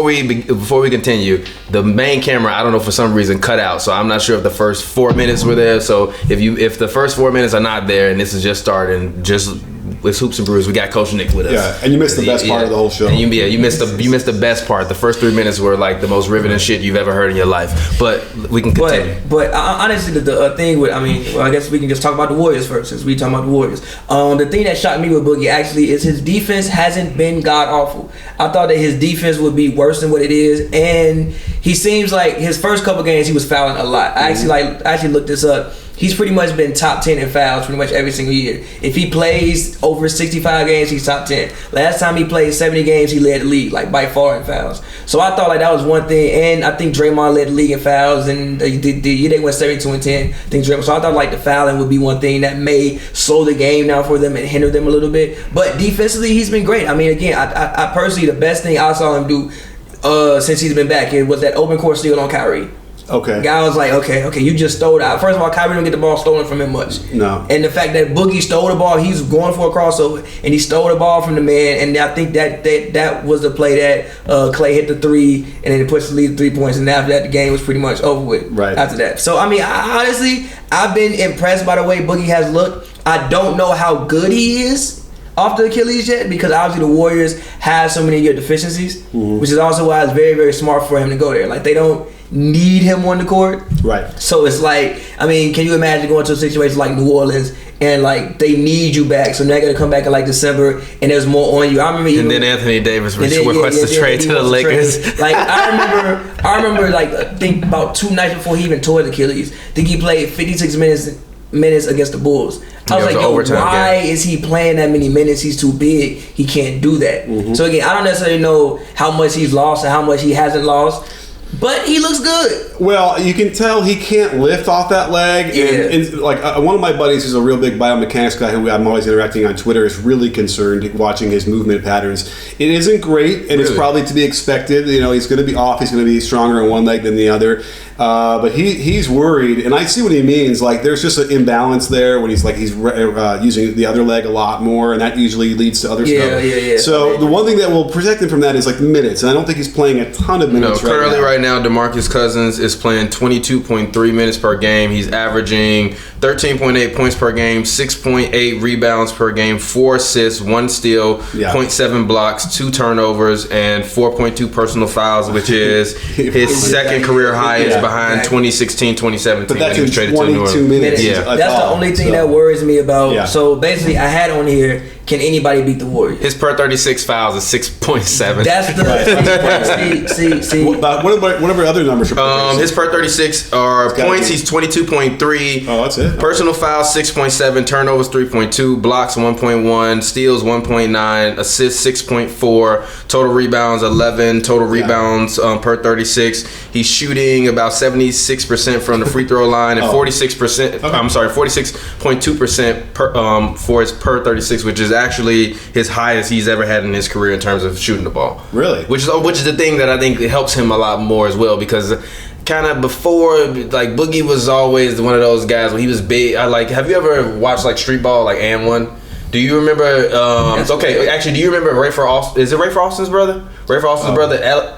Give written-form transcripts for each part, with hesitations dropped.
we continue, the main camera, I don't know, for some reason cut out, so I'm not sure if the first 4 minutes were there. So if the first 4 minutes are not there and this is just starting, it's Hoops and Brews. We got Coach Nick with us. Yeah, and you missed the best part of the whole show. And you missed the best part. The first 3 minutes were like the most riveting shit you've ever heard in your life. But we can continue. But honestly, the thing with, I guess we can just talk about the Warriors first, since we talking about the Warriors. The thing that shocked me with Boogie actually is his defense hasn't been god awful. I thought that his defense would be worse than what it is, and he seems like his first couple games he was fouling a lot. I actually looked this up. He's pretty much been top 10 in fouls pretty much every single year. If he plays over 65 games, he's top 10. Last time he played 70 games, he led the league, like by far in fouls. So I thought like that was one thing, and I think Draymond led the league in fouls, and the year they went 72-10. I think Draymond. So I thought like the fouling would be one thing that may slow the game down for them and hinder them a little bit. But defensively, he's been great. I mean, again, I personally, the best thing I saw him do since he's been back was that open court steal on Kyrie. Okay. Guy was like, okay, you just stole out. First of all, Kyrie don't get the ball stolen from him much. No. And the fact that Boogie stole the ball, he's going for a crossover, and he stole the ball from the man. And I think that was the play that Klay hit the three, and then he pushed the lead 3 points. And after that, the game was pretty much over with. Right. After that. So, I mean, honestly, I've been impressed by the way Boogie has looked. I don't know how good he is off the Achilles yet, because obviously the Warriors have so many of your deficiencies, which is also why it's very, very smart for him to go there. Like, they don't need him on the court. Right. So it's like, I mean, can you imagine going to a situation like New Orleans and like they need you back, so they're gonna come back in like December and there's more on you. I remember then Anthony Davis requests a trade to the Lakers. Like I remember like I think about 2 nights before he even tore his Achilles, I think he played 56 minutes against the Bulls. I was like, yo, why is he playing that many minutes? He's too big. He can't do that. So again, I don't necessarily know how much he's lost and how much he hasn't lost, but he looks good. Well, you can tell he can't lift off that leg. Yeah. And like one of my buddies who's a real big biomechanics guy who I'm always interacting on Twitter is really concerned watching his movement patterns. It isn't great, and it's probably to be expected. You know, he's going to be off. He's going to be stronger in one leg than the other. But he's worried, and I see what he means. Like, there's just an imbalance there when he's using the other leg a lot more, and that usually leads to other stuff. Yeah. So the one thing that will protect him from that is like minutes, and I don't think he's playing a ton of minutes right now, DeMarcus Cousins is playing 22.3 minutes per game. He's averaging 13.8 points per game, 6.8 rebounds per game, 4 assists, 1 steal, 0.7 blocks, 2 turnovers, and 4.2 personal fouls, which is his second career highest behind 2016, 2017 but that's when he was traded to New Orleans. Minutes. That's the only thing that worries me about. Yeah. So basically, I had on here, can anybody beat the Warriors? His per 36 fouls is 6.7. That's the see. Whatever other numbers are. His per 36 are points. He's 22.3. Oh, that's it. Personal fouls 6.7, turnovers 3.2, blocks 1.1, steals 1.9, assists 6.4, total rebounds 11, total rebounds per 36. He's shooting about 76% from the free throw line and 46%. I'm sorry, 46.2% for his per 36, which is actually his highest he's ever had in his career in terms of shooting the ball. Really? Which is the thing that I think helps him a lot more as well, because kind of before, like, Boogie was always one of those guys when he was big. Have you ever watched like street ball, like And One? Do you remember? Actually, do you remember Rayford Austin? Is it Rayford Austin's brother? Rayford Austin's brother,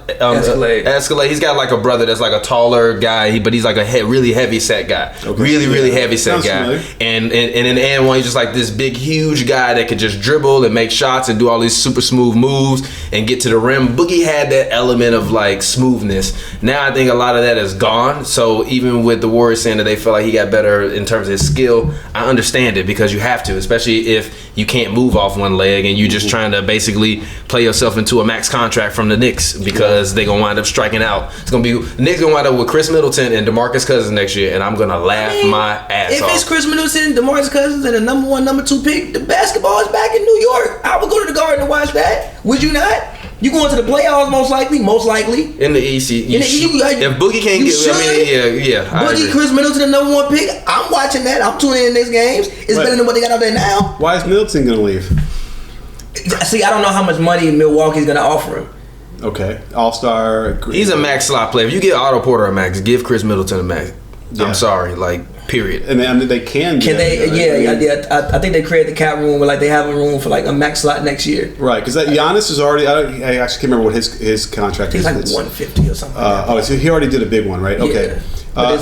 Escalade. He's got like a brother that's like a taller guy, but he's like a really heavy set guy. Okay. Really heavy set guy. And in And One, he's just like this big, huge guy that could just dribble and make shots and do all these super smooth moves and get to the rim. Boogie had that element of like smoothness. Now I think a lot of that is gone. So even with the Warriors saying that they feel like he got better in terms of his skill, I understand it, because you have to, especially if you can't move off one leg and you're just trying to basically play yourself into a max contract from the Knicks, because they're gonna wind up striking out. It's gonna be the Knicks gonna wind up with Chris Middleton and DeMarcus Cousins next year, and I'm gonna laugh my ass off. If it's Chris Middleton, DeMarcus Cousins, and the number 1, number 2 pick, the basketball is back in New York. I would go to the Garden to watch that. Would you not? You going to the playoffs most likely in the East. If Boogie can't get, Boogie, Chris Middleton, the number 1 pick. I'm watching that. I'm tuning in these games. It's better than what they got out there now. Why is Middleton going to leave? See, I don't know how much money Milwaukee's going to offer him. Okay, All-Star. He's a max slot player. If you get Otto Porter a max, give Chris Middleton a max. I'm sorry, like. Period. And they can. Can they? Yeah. I think they create the cap room where like they have a room for like a max slot next year. Right, because Giannis is already. I actually can't remember what his contract is. He's like 150 or something. So he already did a big one, right? Okay. Yeah.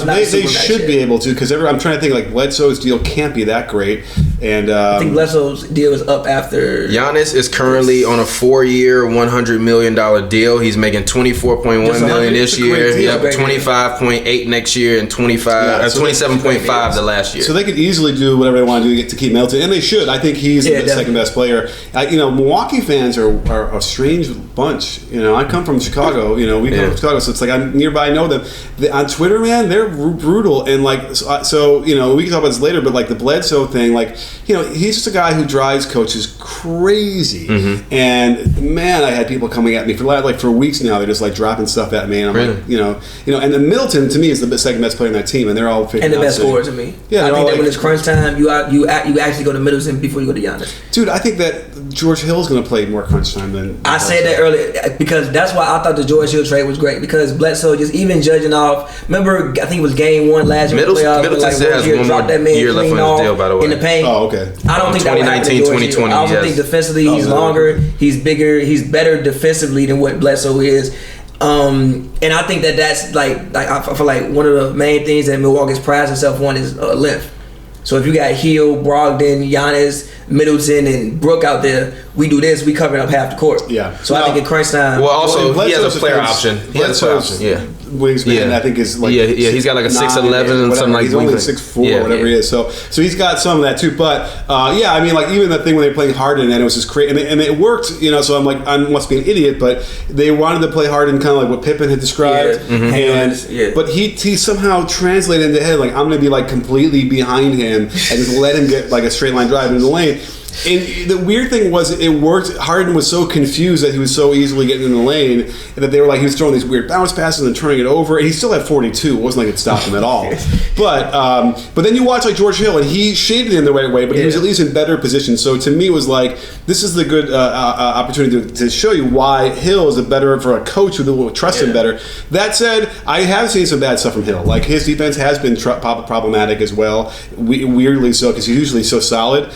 They should be able to, because I'm trying to think, like, Bledsoe's deal can't be that great. And I think Bledsoe's deal is up after. Giannis is currently on a 4-year, $100 million deal. He's making $24.1 million this year. Yep, 25.8 next year, and 27.5 the last year. So they could easily do whatever they want to do to keep Middleton, and they should. I think he's the second best player. Milwaukee fans are a strange bunch. I come from Chicago. We come from Chicago, so it's like I'm nearby. I know them. On Twitter, man, they're brutal, and like so. We can talk about this later, but like the Bledsoe thing, like he's just a guy who drives coaches crazy. Mm-hmm. And man, I had people coming at me for weeks now. They're just like dropping stuff at me, and I'm like, and then Middleton to me is the second best player on that team, and they're all and the best scorer to me. Yeah, I think that when it's crunch time, you actually go to Middleton before you go to Giannis. Dude, I think that George Hill's going to play more crunch time than I said that earlier, because that's why I thought the George Hill trade was great, because Bledsoe just even judging off. Remember, I think it was game 1 last year. Middleton still has one more year left on his deal, by the way. In the paint. Oh, okay. I don't think 2019, 2020. I also think defensively he's longer, he's bigger, he's better defensively than what Bledsoe is. And I think that's like I feel like one of the main things that Milwaukee's prides itself on is length. So if you got Hill, Brogdon, Giannis, Middleton, and Brook out there, we do this, we cover up half the court. Yeah. So I think in crunch time. Well, also he has a player option. Yeah. Wingspan, I think is like he's got like a 6'11" and something like. He's only 6'4", whatever he is. So he's got some of that too. But I mean, like even the thing when they were playing Harden, and it was just crazy, and it worked. So I'm like, I must be an idiot, but they wanted to play Harden kind of like what Pippen had described, but he somehow translated into head like I'm going to be like completely behind him and just let him get like a straight line drive into the lane. And the weird thing was, it worked. Harden was so confused that he was so easily getting in the lane that they were like, he was throwing these weird bounce passes and turning it over, and he still had 42. It wasn't like it stopped him at all. But then you watch like George Hill, and he shaded it in the right way, but he was at least in better position. So to me, it was like, this is the good opportunity to show you why Hill is better for a coach who will trust him better. That said, I have seen some bad stuff from Hill. Like his defense has been problematic as well, weirdly so, because he's usually so solid.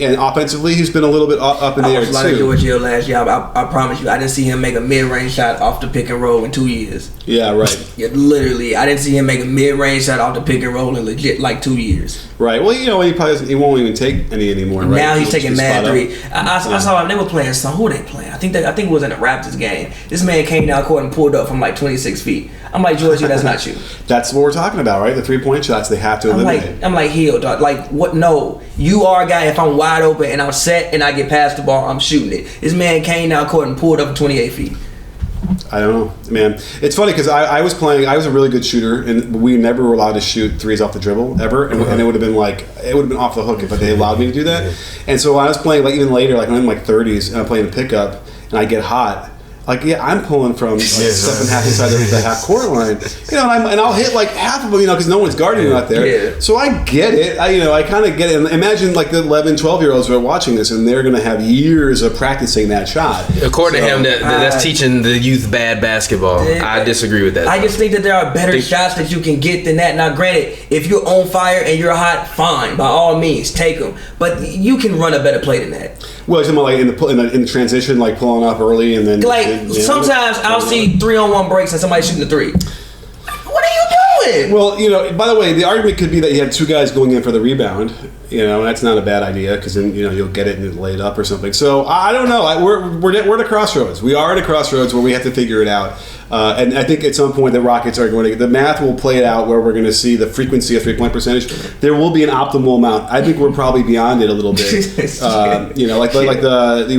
And offensively, he's been a little bit up in the air too. Like George Hill last year, I promise you, I didn't see him make a mid-range shot off the pick and roll in 2 years. Yeah, right. Literally, I didn't see him make a mid-range shot off the pick and roll in legit like 2 years. Right. Well, he won't even take any anymore. Right? Now he's taking mad three. I saw him. They were playing some. Who were they playing? I think it was in a Raptors game. This man came down court and pulled up from like 26 feet. I'm like, George, that's not you. That's what we're talking about, right? The 3-point shots they have to eliminate. I'm like, Hill, dog. Like, what? No, you are a guy. If I'm wide open and I'm set and I get past the ball, I'm shooting it. This man came down court and pulled up from 28 feet. I don't know, man. It's funny because I was a really good shooter, and we never were allowed to shoot threes off the dribble ever, and it would have been off the hook if they allowed me to do that. And so when I was playing, like even later, like when I'm in like 30s and I'm playing the pickup and I get hot. Like I'm pulling from like stuff and half inside the half court line, and I'll hit like half of them, because no one's guarding me out there. Yeah. So I get it. I kind of get it. And imagine like the 11, 12-year-olds who are watching this, and they're going to have years of practicing that shot. According to him, that's teaching the youth bad basketball. I disagree with that. I just think that there are better shots that you can get than that. Now, granted, if you're on fire and you're hot, fine, by all means, take them. But you can run a better play than that. Well, you're talking about like in the transition, like pulling up early and then sometimes I'll see 3-on-1 breaks and somebody shooting a three. What are you doing? Well, by the way, the argument could be that you have two guys going in for the rebound. That's not a bad idea because then you'll get it and lay it up or something. So I don't know. We're at a crossroads. We are at a crossroads where we have to figure it out. And I think at some point the Rockets are going to. The math will play it out where we're going to see the frequency of 3-point percentage. There will be an optimal amount. I think we're probably beyond it a little bit. You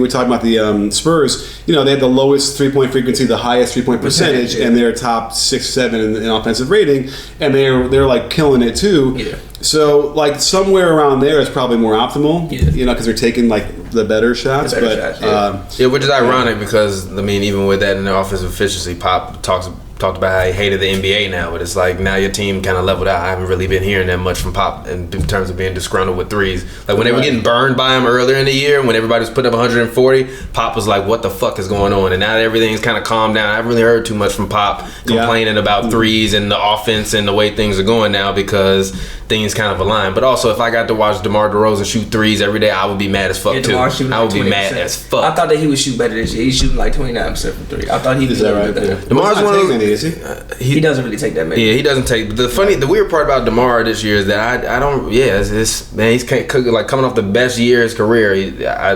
were talking about the Spurs. They had the lowest 3-point frequency, the highest 3-point percentage, and they're top 6, 7 in offensive rating, and they're like killing it too. Yeah. So like somewhere around there is probably more optimal. Because they're taking like the better shots. Yeah, which is ironic because I mean, even with that in the offensive efficiency, Pop talked about how he hated the NBA now, but it's like now your team kind of leveled out. I haven't really been hearing that much from Pop in terms of being disgruntled with threes. Like when they were getting burned by him earlier in the year, when everybody was putting up 140, Pop was like, "What the fuck is going on?" And now that everything's kind of calmed down, I haven't really heard too much from Pop complaining about threes and the offense and the way things are going now because things kind of align. But also, if I got to watch DeMar DeRozan shoot threes every day, I would be mad as fuck too. I would be mad as fuck. I thought that he would shoot better this year. He's shooting like 29% from three. I thought he was better. DeMar's one of those. He doesn't really take that many. Yeah, he doesn't take the weird part about DeMar this year is that I don't. Yeah, man, he's like coming off the best year of his career.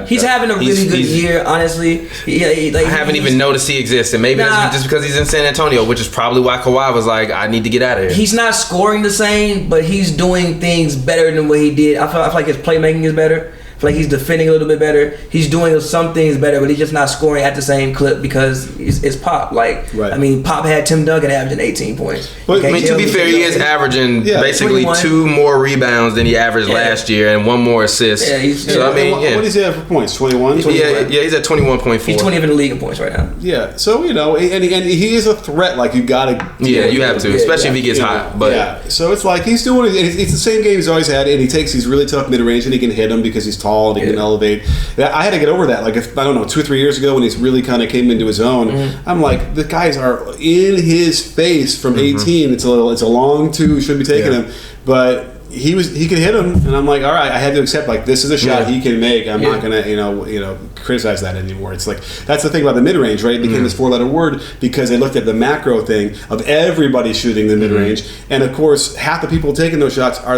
He's having a really good year, honestly. I haven't even noticed he exists, and maybe that's just because he's in San Antonio, which is probably why Kawhi was like, I need to get out of here. He's not scoring the same, but he's doing things better than what he did. I feel like his playmaking is better. I feel like he's defending a little bit better. He's doing some things better, but he's just not scoring at the same clip because it's Pop. I mean, Pop had Tim Duncan averaging 18 points. But I mean, to be fair, he is averaging basically 21. 2 more rebounds than he averaged last year and 1 more assist. Yeah, so I mean, what is he at for points? 21? Yeah, he's at 21.4. He's 20th in the league in points right now. Yeah, so and he is a threat. Like you gotta. You have to, especially if he gets hot. But so it's like he's doing it. It's the same game he's always had, and he takes these really tough mid range and he can hit them because he's tall and he can elevate. I had to get over that. Like if I don't know, 2 or 3 years ago when he's really kind of came into his own, I'm like the guys are in his face from 18. It's a long two, should be taking him, but. He could hit him, and I'm like, all right. I had to accept like this is a shot he can make. I'm not gonna criticize that anymore. It's like that's the thing about the mid range, right? It became this 4-letter word because they looked at the macro thing of everybody shooting the mid range, and of course half the people taking those shots are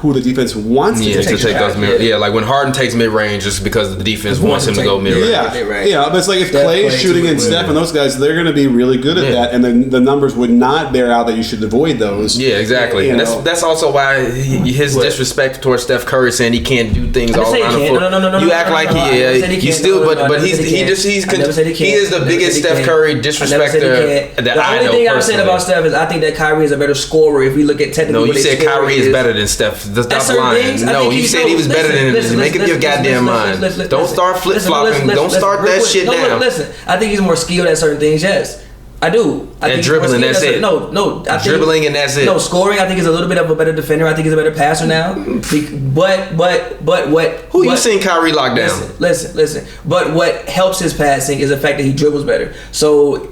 who the defense wants to take those mid. Yeah, like when Harden takes mid range, just because the defense wants him to go mid range. Yeah, but it's like if Klay's shooting and Steph and those guys, they're going to be really good at that, and then the numbers would not bear out that you should avoid those. Yeah, exactly. And that's also why his disrespect towards Steph Curry saying he can't do things all around the floor. No. You act like he still, but he is the biggest Steph Curry disrespecter that I know. The only thing I'm saying about Steph is I think that Kyrie is a better scorer if we look at technically. No, you said Kyrie is better than Steph. Stop lying. No, you said he was better than him. Make up your goddamn mind. Don't start flip flopping. Don't start that shit down. Listen, I think he's more skilled at certain things. Yes. I do. And dribbling, that's it. No. Dribbling and that's it. No, scoring, I think he's a little bit of a better defender. I think he's a better passer now. But what? Who you seen Kyrie lock down? Listen. But what helps his passing is the fact that he dribbles better. So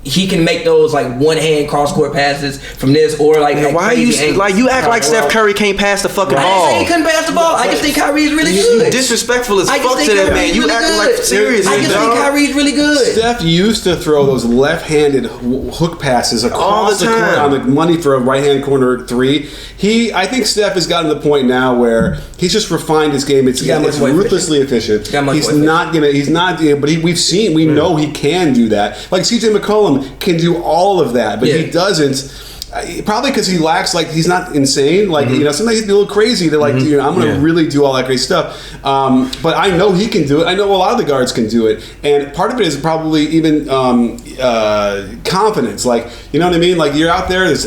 he can make those like one hand cross court passes from this or like. Man, why are you like you act like Steph Curry can't pass the fucking ball? I didn't say he couldn't pass the ball. I just think Kyrie is really good. You disrespectful as fuck to that man. You acting like seriously. I just think Kyrie's really good. Steph used to throw those left-handed hook passes across the court on the money for a right-hand corner three. I think Steph has gotten to the point now where he's just refined his game. It's ruthlessly efficient. He's not, but we know he can do that. Like CJ McCollum can do all of that, but he doesn't. Probably because he lacks, like, he's not insane. Like, sometimes he's a little crazy. They're like, I'm going to really do all that great stuff. But I know he can do it. I know a lot of the guards can do it. And part of it is probably even confidence. Like, you know what I mean? Like, you're out there, there's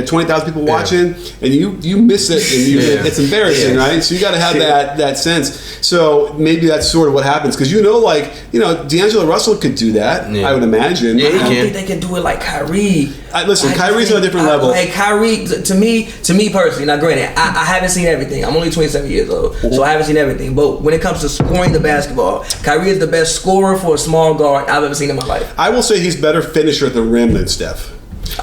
20,000 people watching, and you miss it, and it's embarrassing, right? So you got to have that sense. So maybe that's sort of what happens. Because D'Angelo Russell could do that, I would imagine. Yeah, I don't think they can do it like Kyrie. Listen, Kyrie's on a different level. Like Kyrie, to me personally, now granted, I haven't seen everything. I'm only 27 years old, so I haven't seen everything. But when it comes to scoring the basketball, Kyrie is the best scorer for a small guard I've ever seen in my life. I will say he's better finisher at the rim than Steph.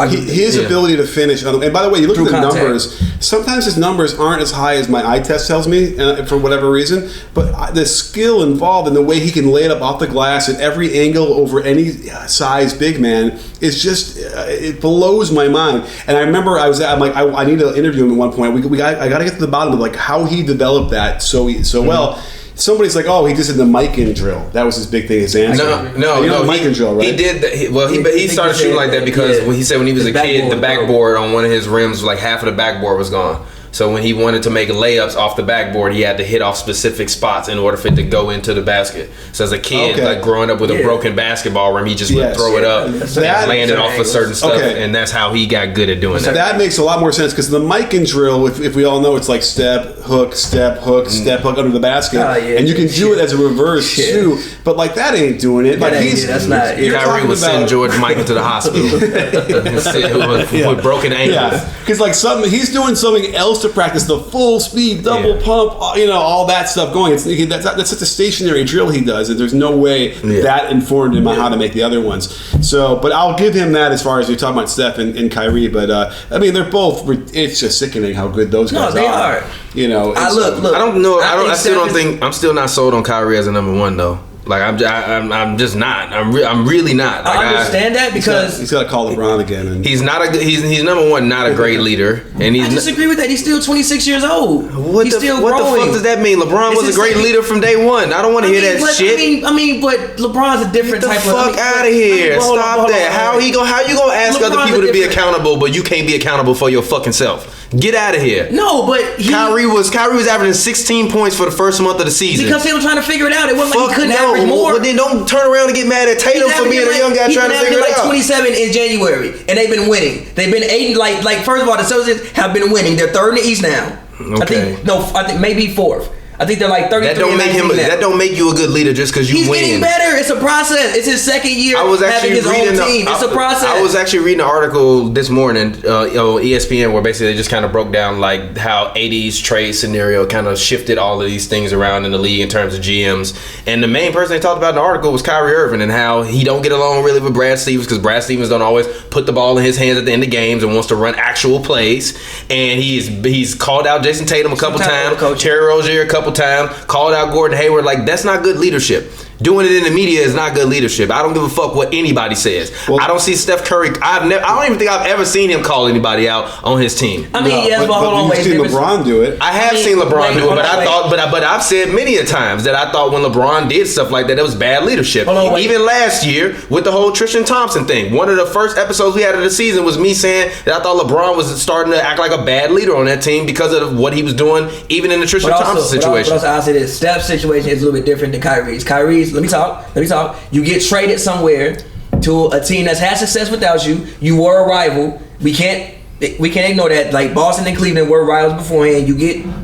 His ability to finish, and by the way, you look at the numbers. Sometimes his numbers aren't as high as my eye test tells me for whatever reason. But the skill involved in the way he can lay it up off the glass at every angle over any size big man is just it blows my mind. And I remember I'm like I need to interview him at one point. I got to get to the bottom of like how he developed that so well. Somebody's like, oh, he just did the Mikan drill. That was his big thing, his answer. No, the Mikan drill, right? He did. He started shooting like that because when he was a kid, the backboard on one of his rims, like half of the backboard was gone. So when he wanted to make layups off the backboard, he had to hit off specific spots in order for it to go into the basket. So as a kid, like growing up with a broken basketball rim, he just would throw it up and land it off of certain stuff, and that's how he got good at doing that. That makes a lot more sense because the Mikan drill, if we all know, it's like step, hook, step, hook, step, hook under the basket, and you can do it as a reverse too. But like that ain't doing it. Like that's not. Kyrie would send George Mikan to the hospital with broken ankles. Because like he's doing something else to practice the full speed double pump, all that stuff going. That's such a stationary drill he does, and there's no way that informed him on how to make the other ones. So, but I'll give him that as far as you're talking about Steph and Kyrie. But I mean, they're both. It's just sickening how good those guys are. No, they are. Look. I don't know. I still don't think. I'm still not sold on Kyrie as a number one though. Like I'm just not. I'm really not. Like, I understand that because he's got to call LeBron again. And he's not a. He's number one, not a great leader. And I disagree with that. He's still 26 years old. What the fuck does that mean? LeBron was a great leader from day one. I don't want to hear that shit. I mean, but LeBron's a different type of. Get the fuck out of here! Stop that. How you gonna ask other people to be accountable, but you can't be accountable for your fucking self? Get out of here. No, but Kyrie was averaging 16 points for the first month of the season. Because they were trying to figure it out. It wasn't like he couldn't average more. Well, then don't turn around and get mad at Tatum for being a young guy trying to figure it out. 27 in January, and they've been winning. They've been 8. Like first of all, the Celtics have been winning. They're third in the East now. Okay. I think maybe fourth. I think they're like 33. That don't make you a good leader just because you win. He's getting better. It's a process. It's his second year having his own team. It's a process. I was actually reading an article this morning on ESPN where basically they just kind of broke down like how 80s trade scenario kind of shifted all of these things around in the league in terms of GMs. And the main person they talked about in the article was Kyrie Irving and how he don't get along really with Brad Stevens because Brad Stevens don't always put the ball in his hands at the end of games and wants to run actual plays. And he's called out Jason Tatum a couple times, Terry Rozier a couple times, called out Gordon Hayward. Like, that's not good leadership. Doing it in the media is not good leadership. I don't give a fuck what anybody says. I don't see Steph Curry. I don't even think I've ever seen him call anybody out on his team. I mean, but hold on, you've seen LeBron do it. I have seen LeBron do it, but I've said many a times that I thought when LeBron did stuff like that, it was bad leadership. Even last year with the whole Tristan Thompson thing, one of the first episodes we had of the season was me saying that I thought LeBron was starting to act like a bad leader on that team because of what he was doing, even in the Tristan Thompson situation. But also, I'll say this: Steph's situation is a little bit different than Kyrie's. Let me talk. You get traded somewhere to a team that's had success without you. You were a rival. We can't ignore that. Like Boston and Cleveland were rivals beforehand. You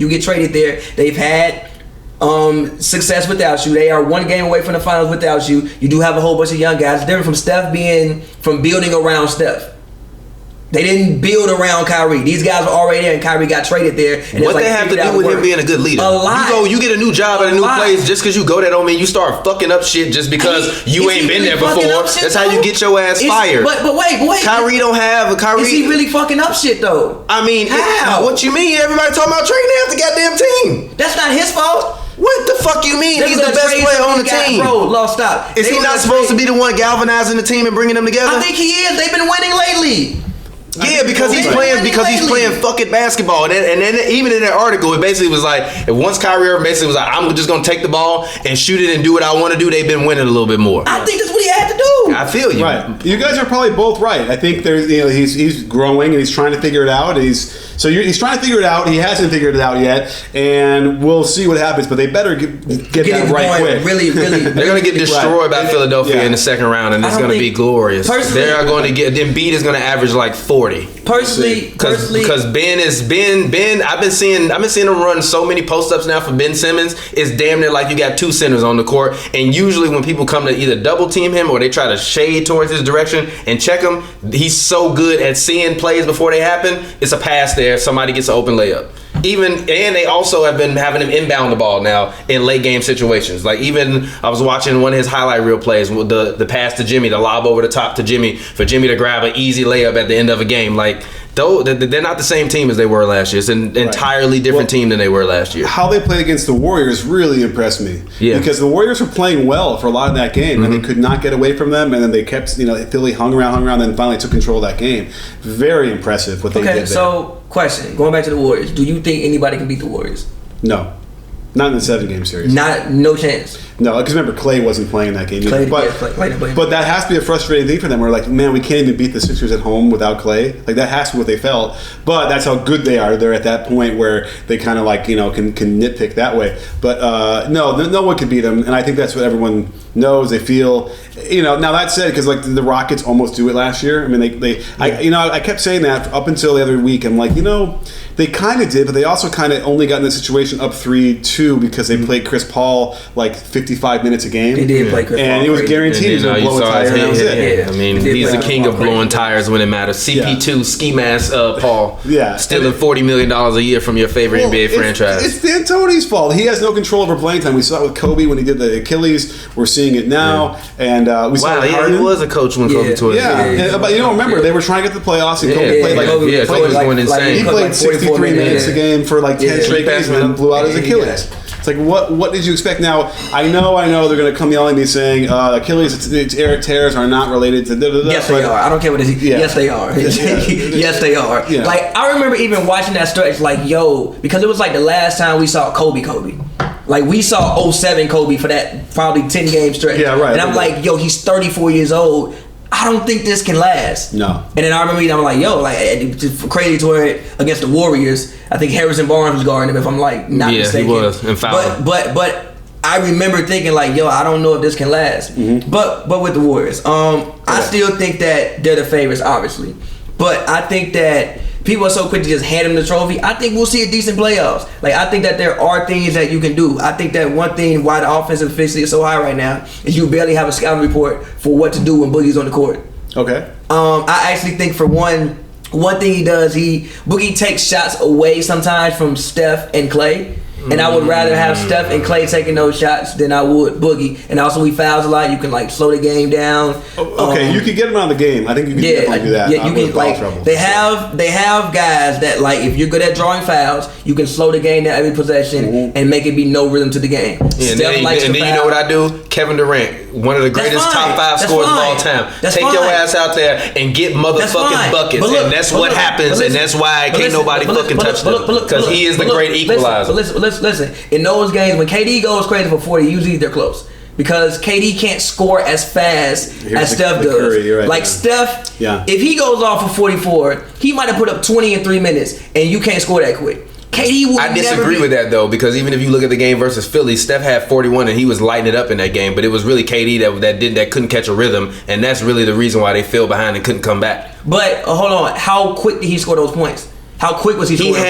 get traded there. They've had success without you. They are one game away from the finals without you. You do have a whole bunch of young guys. It's different from building around Steph. They didn't build around Kyrie. These guys were already there, and Kyrie got traded there. And what they have to do with him being a good leader? A lot. You get a new job at a new place. Just because you go there don't mean you start fucking up shit just because you ain't been there before. That's how you get your ass fired. But wait. Kyrie don't have a Kyrie. Is he really fucking up shit though? I mean, how? What you mean? Everybody talking about trading half the goddamn team. That's not his fault. What the fuck you mean? He's the best player on the team. Bro, stop. Is he not supposed to be the one galvanizing the team and bringing them together? I think he is. They've been winning lately. Yeah, because he's playing fucking basketball, and then even in that article, it basically was like, once Kyrie Irving basically was like, I'm just gonna take the ball and shoot it and do what I want to do. They've been winning a little bit more. I think that's what he had to do. I feel you. Right. You guys are probably both right. I think there's he's growing and he's trying to figure it out. He's trying to figure it out. He hasn't figured it out yet, and we'll see what happens. But they better get that right quick. Really, they're gonna get destroyed by Philadelphia in the second round, and it's gonna be glorious. They are going to get. Embiid is going to average like 40. Personally, because Ben. I've been seeing him run so many post ups now for Ben Simmons. It's damn near like you got two centers on the court. And usually when people come to either double team him or they try to shade towards his direction and check him, he's so good at seeing plays before they happen. It's a pass there. Somebody gets an open layup. And they also have been having him inbound the ball now in late game situations. Like even I was watching one of his highlight reel plays with the pass to Jimmy, the lob over the top to Jimmy for Jimmy to grab an easy layup at the end of a game. Like they're not the same team as they were last year. It's an entirely different team than they were last year. How they played against the Warriors really impressed me. Yeah. Because the Warriors were playing well for a lot of that game, and they could not get away from them. And then they kept, Philly hung around, and then finally took control of that game. Very impressive what they did there. Okay, so question, going back to the Warriors, do you think anybody can beat the Warriors? No. Not in the 7-game series. No chance. No, because remember, Klay wasn't playing that game either. But that has to be a frustrating thing for them. We're like, man, we can't even beat the Sixers at home without Klay. Like, that has to be what they felt. But that's how good they are. They're at that point where they kind of like, can nitpick that way. But no one can beat them. And I think that's what everyone knows. They feel, now that said, because like the Rockets almost do it last year. I mean, I kept saying that up until the other week. I'm like, they kind of did, but they also kind of only got in the situation up 3-2 because they played Chris Paul like 55 minutes a game. They did play Chris Paul. And it was guaranteed he was going to blow a tire. And that was it. Yeah. I mean, he's the king of blowing tires when it matters. CP2, ski mask Paul. Yeah. Stealing $40 million a year from your favorite NBA franchise. It's D'Antoni's fault. He has no control over playing time. We saw it with Kobe when he did the Achilles. We're seeing it now. Yeah. And we saw Harden. He was a coach when Kobe tore it. Yeah. But remember, they were trying to get the playoffs, and Kobe played like Kobe was going insane. He played 63 minutes a game for like 10 straight games and then blew out his Achilles. It's like, what did you expect? Now, I know they're going to come yelling at me saying Achilles, its tears are not related to da-da-da. Yes, they are. I don't care what it is. Yeah. Yes, they are. Yes, they are. Yeah. Like, I remember even watching that stretch, like, because it was like the last time we saw Kobe. Like, we saw 07 Kobe for that probably 10-game stretch. Yeah, right. And I'm like, he's 34 years old. I don't think this can last. No. And then I remember I'm like, it's crazy to where against the Warriors, I think Harrison Barnes was guarding him, if I'm like not mistaken. Yeah, he was. And fouled. But I remember thinking like, I don't know if this can last. Mm-hmm. But with the Warriors, I still think that they're the favorites, obviously. But I think that people are so quick to just hand them the trophy. I think we'll see a decent playoffs. Like, I think that there are things that you can do. I think that one thing why the offensive efficiency is so high right now is you barely have a scouting report for what to do when Boogie's on the court. Okay. I actually think for one thing he does, Boogie takes shots away sometimes from Steph and Klay. And I would rather have Steph and Klay taking those shots than I would Boogie. And also, he fouls a lot. You can like slow the game down. Okay, you can get him out of the game. I think you can definitely do that. Yeah, you can like they have guys that like if you're good at drawing fouls, you can slow the game down every possession and make it be no rhythm to the game. Yeah, and then you know what I do? Kevin Durant, one of the greatest top 5 scorers of all time. Take your ass out there and get motherfucking buckets, and that's what happens, and that's why can't nobody fucking touch them because he is the great equalizer. Listen, in those games when KD goes crazy for 40, usually they're close because KD can't score as fast as Steph does. Curry, right, like Steph, if he goes off for 44, he might have put up 20 in 3 minutes, and you can't score that quick. I disagree with that though, because even if you look at the game versus Philly, Steph had 41 and he was lighting it up in that game, but it was really KD that couldn't catch a rhythm, and that's really the reason why they fell behind and couldn't come back. But hold on, how quick did he score those points? How quick was he scoring? He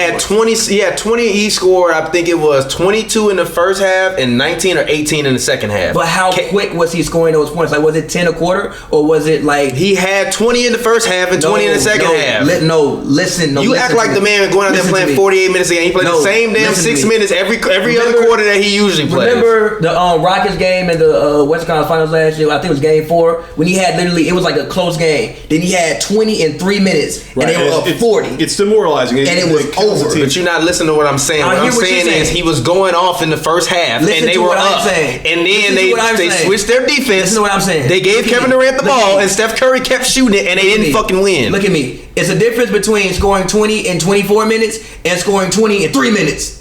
had 20. He scored, I think it was 22 in the first half and 19 or 18 in the second half. But how quick was he scoring those points? Like, was it 10 a quarter, or was it like he had 20 in the first half and 20 in the second half? Listen. You act like the man going out there playing 48 minutes a game. He played the same damn 6 minutes every other quarter that he usually plays. Remember the Rockets game in the Western Conference Finals last year? I think it was Game 4 when he had literally, it was like a close game. Then he had 20 in 3 minutes, and they were up 40. It's demoralizing, and it was over. But you're not listening to what I'm saying. What I'm saying is he was going off in the first half, and they were up. And then they switched their defense. Listen to what I'm saying. They gave Kevin Durant the ball, and Steph Curry kept shooting it, and they didn't fucking win. Look at me. It's a difference between scoring 20 in 24 minutes and scoring 20 in 3 minutes.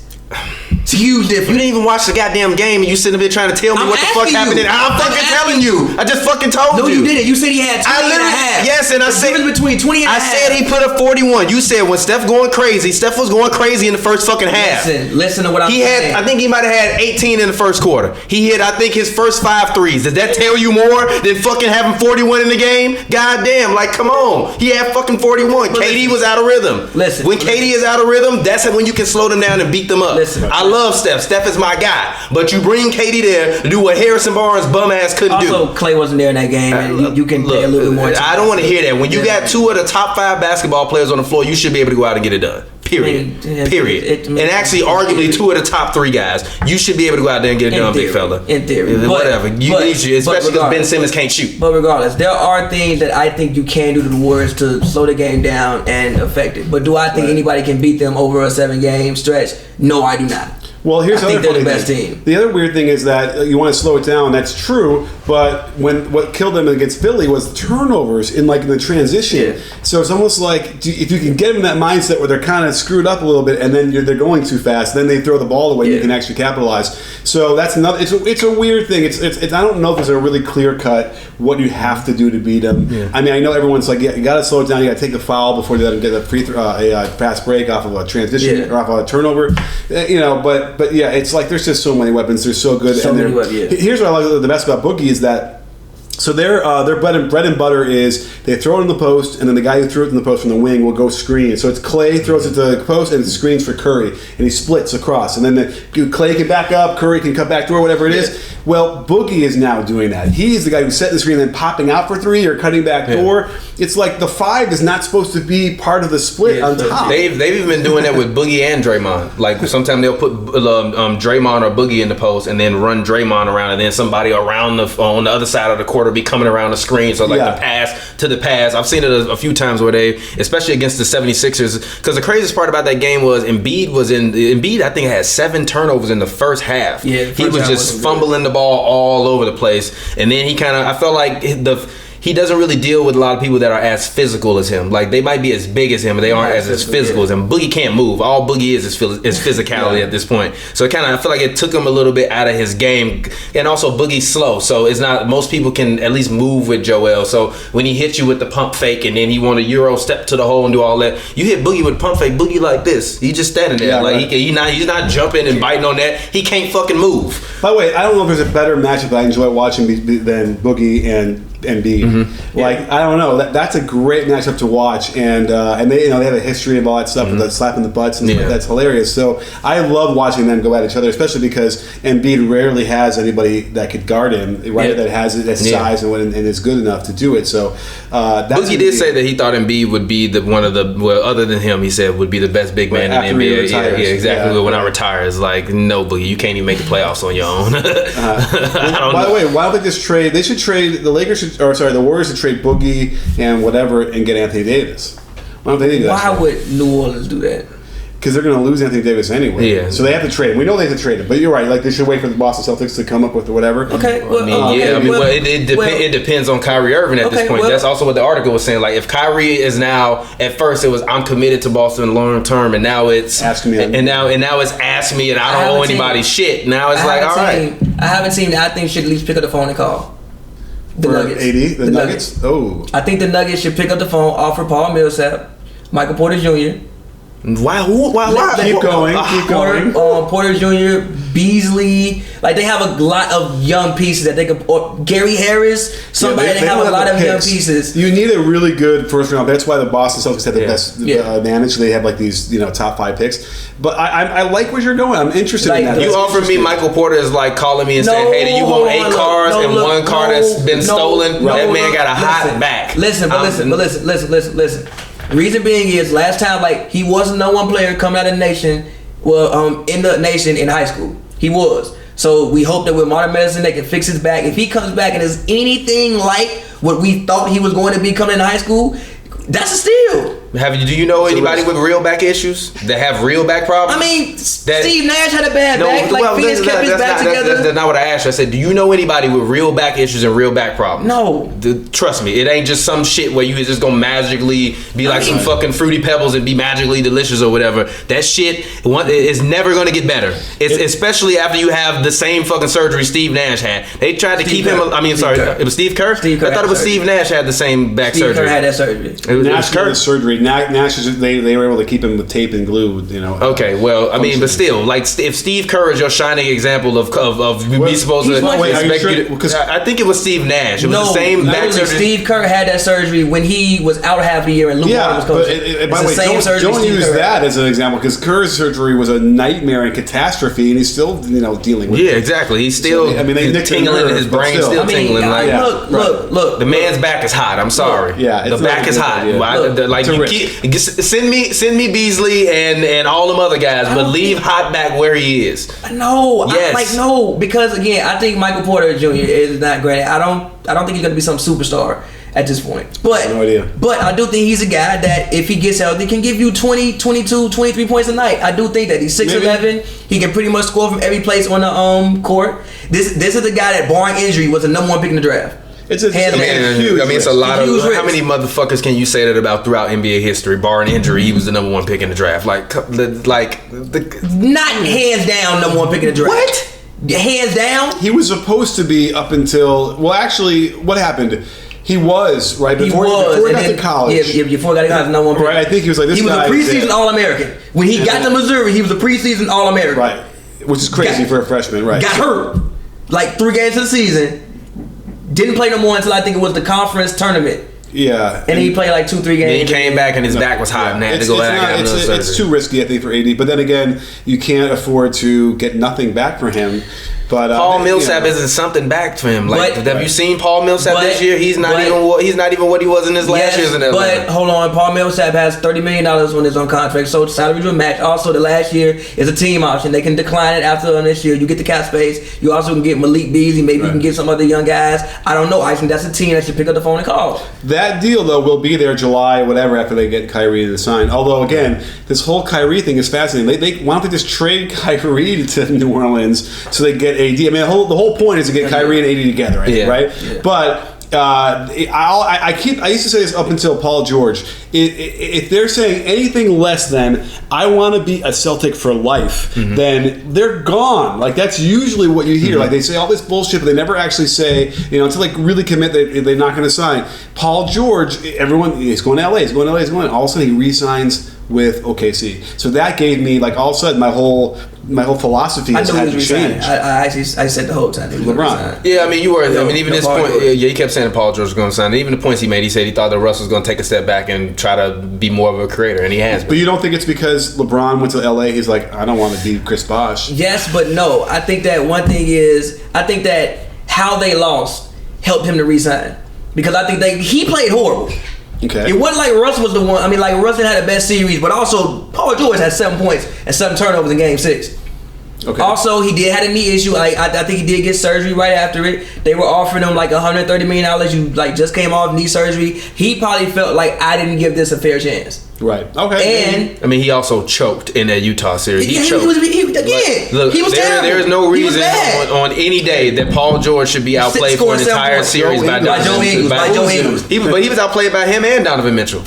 It's a huge difference. You didn't even watch the goddamn game, and you sitting there trying to tell me what the fuck happened. I'm fucking telling you. I just fucking told you. No, you didn't. You said he had 20 and a half. Yes, and I said between 20 and a half. I said he put up 41. You said when Steph going crazy, Steph was going crazy in the first fucking half. Listen to what I'm saying. I think he might have had 18 in the first quarter. He hit, I think, his first 5 threes. Does that tell you more than fucking having 41 in the game? Goddamn, like, come on. He had fucking 41. KD was out of rhythm. When KD is out of rhythm, that's when you can slow them down and beat them up. I love Steph. Steph is my guy. But you bring KD there to do what Harrison Barnes bum ass couldn't do. Also, Klay wasn't there in that game, and you can pay a little bit more. I don't want to hear that. When you got 2 of the top 5 basketball players on the floor, you should be able to go out and get it done. Period. And actually, arguably 2 of the top 3 guys, you should be able to go out there and get it done, big fella. In theory. Whatever. You need you, especially because Ben Simmons can't shoot. But regardless, there are things that I think you can do to the Warriors to slow the game down and affect it. But do I think anybody can beat them over a 7-game stretch? No, I do not. Well, here's I think they're the best team. The other weird thing is that you want to slow it down. That's true, but what killed them against Philly was turnovers in the transition. Yeah. So it's almost like if you can get them in that mindset where they're kind of screwed up a little bit, and then they're going too fast, then they throw the ball away. You can actually capitalize. So that's another. It's a weird thing. It's I don't know if there's a really clear cut what you have to do to beat them. Yeah. I mean, I know everyone's like, you got to slow it down. You got to take a foul before you let them get a free throw, a fast break off of a transition or off of a turnover. But yeah, it's like there's just so many weapons. They're so good. So many weapons. Here's what I like the best about Boogie is that. So their bread and butter is they throw it in the post, and then the guy who threw it in the post from the wing will go screen. So it's Klay throws it to the post, and it screens for Curry, and he splits across. And then Klay can back up, Curry can cut back door, whatever it is. Well, Boogie is now doing that. He's the guy who's setting the screen and then popping out for three or cutting back door. It's like the 5 is not supposed to be part of the split on top. They've even been doing that with Boogie and Draymond. Like sometimes they'll put Draymond or Boogie in the post and then run Draymond around, and then somebody around on the other side of the court will be coming around the screen. So the pass to the pass. I've seen it a few times where they, especially against the 76ers, because the craziest part about that game was Embiid I think had 7 turnovers in the first half. Yeah, he was just fumbling the ball all over the place, and then I felt like he doesn't really deal with a lot of people that are as physical as him. Like they might be as big as him, but they aren't as physical as him. Boogie can't move. All Boogie is physicality at this point. So I feel like it took him a little bit out of his game. And also Boogie's slow, so it's not most people can at least move with Joel. So when he hits you with the pump fake and then he want to Euro step to the hole and do all that, you hit Boogie with pump fake. Boogie like this. He's just standing there. He's not jumping and biting on that. He can't fucking move. By the way, I don't know if there's a better matchup that I enjoy watching than Boogie and Embiid. Mm-hmm. I don't know. That's a great matchup to watch, and they have a history of all that stuff with the slapping the butts, and that's hilarious. So I love watching them go at each other, especially because Embiid rarely has anybody that could guard him, right? That has that size and is good enough to do it. So Boogie did say that he thought Embiid would be other than him, he said would be the best big man in the NBA. Yeah, exactly. When I retire, it's like, no, Boogie, you can't even make the playoffs on your own. By the way, why don't they just trade? They should trade. The Warriors should trade Boogie and whatever and get Anthony Davis. Why don't they do that? Why would New Orleans do that? Because they're going to lose Anthony Davis anyway. Yeah. So they have to trade him. We know they have to trade him, but you're right. Like they should wait for the Boston Celtics to come up with whatever. Okay. It depends on Kyrie Irving at this point. That's also what the article was saying. Like if Kyrie is now, at first it was I'm committed to Boston long term, and now it's ask me, and now it's ask me, and I don't owe anybody shit. Now it's like all right. I haven't seen that. I think should at least pick up the phone and call. The Nuggets. AD? The Nuggets? Oh. I think the Nuggets should pick up the phone, offer Paul Millsap, Michael Porter Jr. Why? Keep going. Porter Jr., Beasley. Like, they have a lot of young pieces that they could... Or Gary Harris. Somebody they have a lot of young pieces. You need a really good first round. That's why the Boston Celtics had the best advantage. They have, like, these, top 5 picks. But I like where you're going. I'm interested in that. You offered me Michael Porter is like calling me and saying, hey, do you want 8 cars and 1 car that's been stolen? That man got a hot back. Listen. Reason being is last time, like, he wasn't no one player coming out of the nation, in the nation in high school. He was. So we hope that with modern medicine they can fix his back. If he comes back and is anything like what we thought he was going to be coming in high school, that's a steal. Do you know anybody with real back issues that have real back problems? I mean, Steve Nash had a bad back. Like, Phoenix kept his back together. That's not what I asked you. I said, do you know anybody with real back issues and real back problems? No. Trust me, it ain't just some shit where you just gonna magically be like some fucking Fruity Pebbles and be magically delicious or whatever. That shit is never gonna get better. Especially after you have the same fucking surgery Steve Nash had. They tried to keep him. It was Steve Kerr? Steve Kerr. I thought it was Steve Nash had the same back surgery. Steve Kerr had that surgery. Nash had the surgery. Nash is they were able to keep him with tape and glue, Okay, well, I mean, but still, like, if Steve Kerr is your shining example of me supposed to expect you to, because I think it was Steve Nash. It was the same back surgery. Steve Kerr had that surgery when he was out half a year and Luke was coaching. By the way, don't use that as an example because Kerr's surgery was a nightmare and catastrophe, and he's still dealing with it. Yeah, exactly. He's still tingling in his brain, still tingling. Look, the man's back is hot. I'm sorry. Yeah, the back is hot. Like, send me Beasley and all them other guys, but leave hot back where he is. No, yes. Because again, I think Michael Porter Jr. is not great. I don't think he's gonna be some superstar. at this point. But no idea. But I do think he's a guy that if he gets healthy can give you 20, 22, 23 points a night. I do think that he's 6'11". He can pretty much score from every place on the court. This is the guy that, barring injury, was the number 1 pick in the draft. It's huge. It's a lot of. How many motherfuckers can you say that about throughout NBA history? Barring injury, he was the number 1 pick in the draft. Not hands down number 1 pick in the draft. What? Hands down. He was supposed to be up until. Well, actually, what happened? He was right before he got to college. Yeah, before he got to college, no one. Right, I think he was like this. He was a preseason All-American. When he got to Missouri, he was a preseason All-American. Right, which is crazy for a freshman. Right, got hurt like 3 games of the season. Didn't play no more until I think it was the conference tournament. Yeah, and he played like 2-3 games. Then he came back and his back was hot, and had to go back. It's too risky, I think, for AD. But then again, you can't afford to get nothing back for him. But Paul Millsap isn't something back for him. Have you seen Paul Millsap this year? He's not even what he was in his last years in Atlanta. But hold on, Paul Millsap has $30 million on his own contract, so salaries will match. Also, the last year is a team option. They can decline it after this year. You get the cap space. You also can get Malik Beasley. Maybe you can get some other young guys. I don't know. I think that's a team that should pick up the phone and call. That deal though will be there July, whatever, after they get Kyrie to sign. Although again, this whole Kyrie thing is fascinating. They why don't they just trade Kyrie to New Orleans so they get AD? I mean, the whole point is to get Kyrie and AD together, right? Yeah. But I used to say this up until Paul George. If they're saying anything less than I want to be a Celtic for life, then they're gone. Like that's usually what you hear. Like they say all this bullshit, but they never actually say, until they really commit, they're not going to sign. Paul George, everyone is going to LA. He's going to LA. He's going. All of a sudden, he re-signs with OKC. So that gave me all of a sudden my whole philosophy has had to change. I said the whole time. LeBron. Yeah, I mean, you were. Even this point, he kept saying Paul George was going to sign. Even the points he made, he said he thought that Russ was going to take a step back and try to be more of a creator, and he has been. But you don't think it's because LeBron went to LA? He's like, I don't want to be Chris Bosh. Yes, but no. I think that one thing is, that how they lost helped him to resign because I think he played horrible. Okay. It wasn't like Russ was the one. I mean, Russ had the best series, but also Paul George had 7 points and 7 turnovers in Game 6. Okay. Also, he did had a knee issue. I think he did get surgery right after it. They were offering him $130 million. You just came off knee surgery. He probably felt like I didn't give this a fair chance. Right. Okay. And he also choked in that Utah series. He choked. He was terrible. There is no reason on any day that Paul George should be outplayed for an entire series by Joe Ingles. But he was outplayed by him and Donovan Mitchell.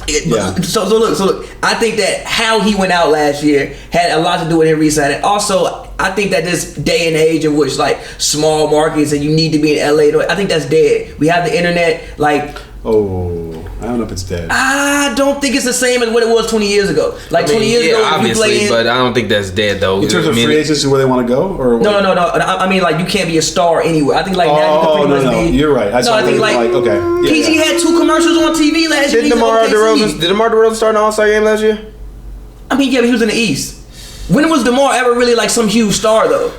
So look. I think that how he went out last year had a lot to do with him resigning. Also, I think that this day and age in which small markets and you need to be in LA, I think that's dead. We have the internet. I don't know if it's dead. I don't think it's the same as what it was 20 years ago. 20 years ago, obviously, but I don't think that's dead though. In terms of free agents and where they want to go, or no. I mean, you can't be a star anywhere. I think now you can pretty much be. You're right. I think okay. PG had 2 commercials on TV last year. Did DeMar DeRozan start an All-Star game last year? I mean, yeah, but he was in the East. When was DeMar ever really some huge star though?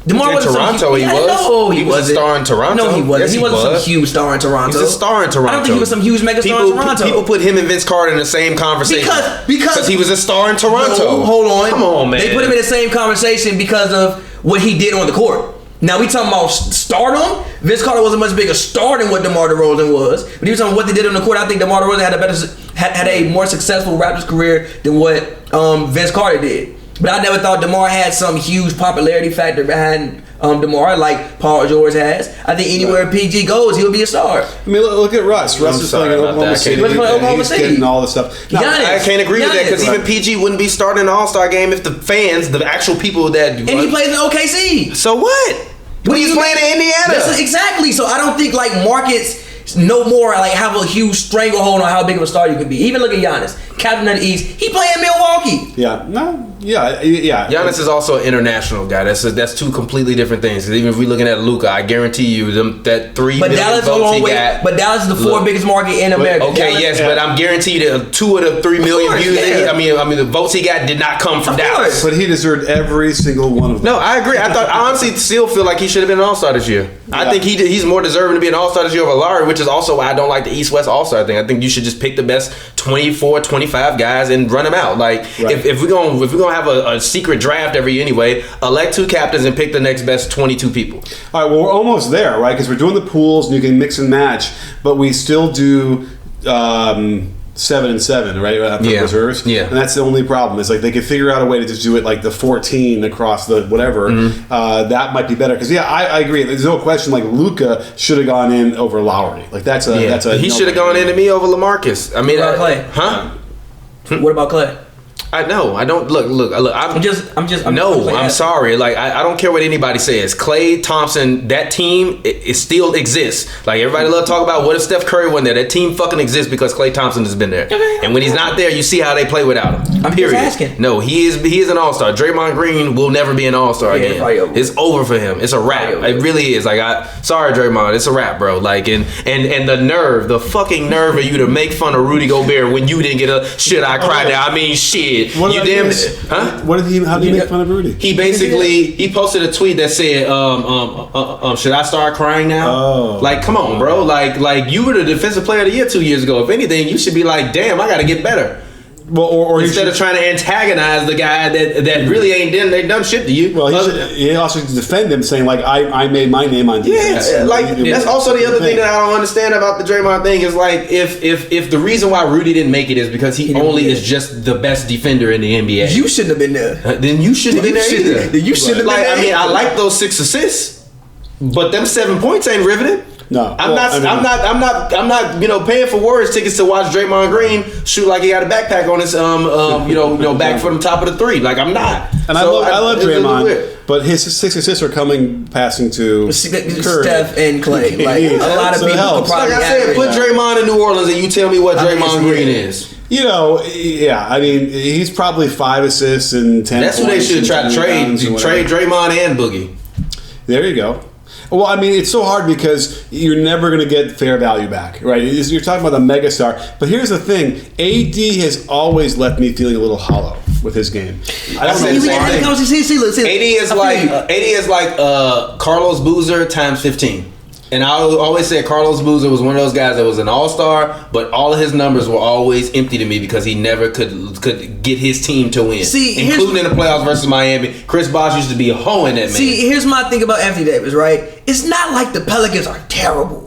DeMar was Toronto. He was a star in Toronto. No, he wasn't. Yes, he wasn't some huge star in Toronto. He's a star in Toronto. I don't think he was some huge mega star in Toronto. People put him and Vince Carter in the same conversation because he was a star in Toronto. No, hold on. Come on, man. They put him in the same conversation because of what he did on the court. Now we talking about stardom. Vince Carter was a much bigger star than what DeMar DeRozan was. But he was talking about what they did on the court. I think DeMar DeRozan had a more successful Raptors career than what Vince Carter did. But I never thought DeMar had some huge popularity factor behind DeMar like Paul George has. I think anywhere PG goes, he'll be a star. I mean, look at Russ. Russ is playing in Oklahoma City. He's getting all this stuff. I can't agree with that because even PG wouldn't be starting an All-Star game if the fans, the actual people that... And he plays in OKC. So what? He's playing in Indiana. Exactly. So I don't think markets no more have a huge stranglehold on how big of a star you could be. Even look at Giannis, captain of the East. He playing in Milwaukee. Yeah. Giannis is also an international guy. That's 2 completely different things. Because even if we're looking at Luka, I guarantee you that 3 million votes he got. But Dallas is the 4th biggest market in America. Okay, Dallas, but I'm guaranteed that 2 of the 3 million views. Yeah. I mean, the votes he got did not come from Dallas. But he deserved every single one of them. No, I agree. I honestly still feel like he should have been an All-Star this year. Yeah. I think he's more deserving to be an All-Star this year over Larry, which is also why I don't like the East-West All-Star thing. I think you should just pick the best 24, 25 25 guys and run them out. Like if we're gonna have a secret draft every year anyway, elect 2 captains and pick the next best 22 people. All right, well, we're almost there, right? Because we're doing the pools and you can mix and match, but we still do 7 and 7, right? For reserves. Yeah. And that's the only problem. Is like they could figure out a way to just do it like the 14 across the whatever. That might be better. Because I agree. There's no question. Like Luka should have gone in over Lowry. Like that's a he should have gone into me over LaMarcus. I mean, What about Klay? Huh? What about Klay? I know. I don't look. I'm sorry. Like I don't care what anybody says. Klay Thompson, that team, it still exists. Like everybody love to talk about what if Steph Curry wasn't there. That team fucking exists because Klay Thompson has been there. And when he's not there, you see how they play without him. I'm period. just asking. No, he is an all-star. Draymond Green will never be an all-star again. It's over for him. It's a wrap. It really is. Like sorry Draymond, it's a wrap, bro. Like and the fucking nerve of you to make fun of Rudy Gobert when you didn't get a should I cry now? I mean shit. What You damn. Huh? How did he make fun of Rudy? He basically posted a tweet that said, "Should I start crying now?" Oh. Like, come on, bro. Like you were the defensive player of the year 2 years ago. If anything, you should be like, "Damn, I got to get better." Well, or instead of trying to antagonize the guy that really ain't done shit to you. Well, he also defend him, saying like I made my name on defense. Yeah, like that's also the other thing that I don't understand about the Draymond thing is like if the reason why Rudy didn't make it is because he only is just the best defender in the NBA. You shouldn't have been there. Then you shouldn't have been there either. Then you shouldn't have been there. I mean, I like those 6 assists, but them 7 points ain't riveting. No, I'm not paying for Warriors tickets to watch Draymond Green shoot like he got a backpack on his back for the top of the 3. Like I'm not. And so I love Draymond, but his 6 assists are passing to Curry. Steph and Klay. Like a lot of people could probably. Like I said, put Draymond in New Orleans and you tell me what Draymond Green is. You know, yeah. I mean, he's probably 5 assists and 10. That's who they should try to trade. Trade Draymond and Boogie. There you go. Well, I mean, it's so hard because you're never going to get fair value back, right? You're talking about a megastar. But here's the thing. AD has always left me feeling a little hollow with his game. I don't know. AD is like Carlos Boozer times 15. And I always say Carlos Boozer was one of those guys that was an all-star, but all of his numbers were always empty to me because he never could get his team to win. Including in the playoffs versus Miami. Chris Bosh used to be a hoe in that man. See, here's my thing about Anthony Davis, right? It's not like the Pelicans are terrible.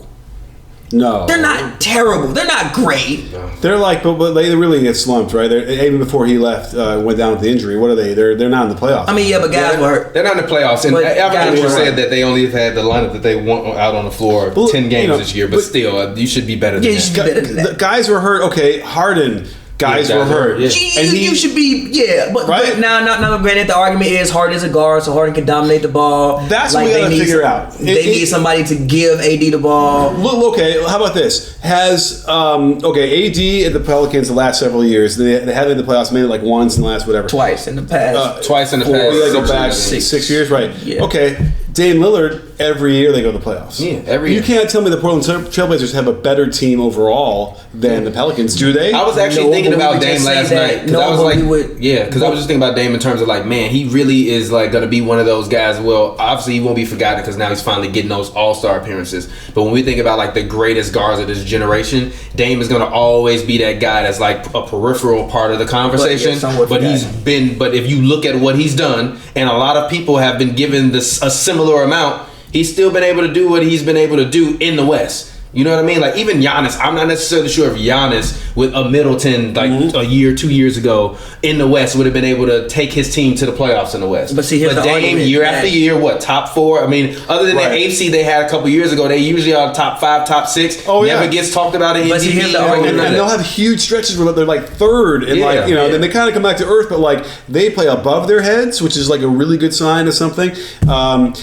No. They're not terrible. They're not great. No. They're like, but they really get slumped, right? Even before he left, went down with the injury. What are they? They're not in the playoffs. I mean, yeah, but guys were hurt. They're not in the playoffs. And Alvin said that they only have had the lineup that they want out on the floor 10 games this year. But still, you should be better than that. You should be better than that. The guys were hurt. Okay, Harden. Guys were hurt. Yeah. You should be, but now granted, the argument is Harden is a guard, so Harden can dominate the ball. That's what we got to figure out. They need somebody to give AD the ball. Look, okay, how about this? Has AD at the Pelicans the last several years, they haven't in the playoffs maybe like once in the last whatever. Twice in the past. Twice in the past. We go back 6 years, right? Yeah. Okay. Dame Lillard, every year they go to the playoffs. Yeah, every year. You can't tell me the Portland Trailblazers have a better team overall than the Pelicans, do they? I was actually thinking about Dame last night. Because I was just thinking about Dame in terms of like, man, he really is like going to be one of those guys. Well, obviously he won't be forgotten because now he's finally getting those all-star appearances. But when we think about like the greatest guards of this generation, Dame is going to always be that guy that's like a peripheral part of the conversation. But if you look at what he's done, and a lot of people have been given this a similar amount, he's still been able to do what he's been able to do in the West. You know what I mean? Like even Giannis, I'm not necessarily sure if Giannis with a Middleton like a year, 2 years ago in the West would have been able to take his team to the playoffs in the West. But see, here's the Dame year after year, top 4? I mean, other than that AFC they had a couple years ago, they usually are top 5, top 6. Never gets talked about in MVP. Here's the and they'll have huge stretches where they're like third and then they kind of come back to earth, but like they play above their heads, which is like a really good sign of something.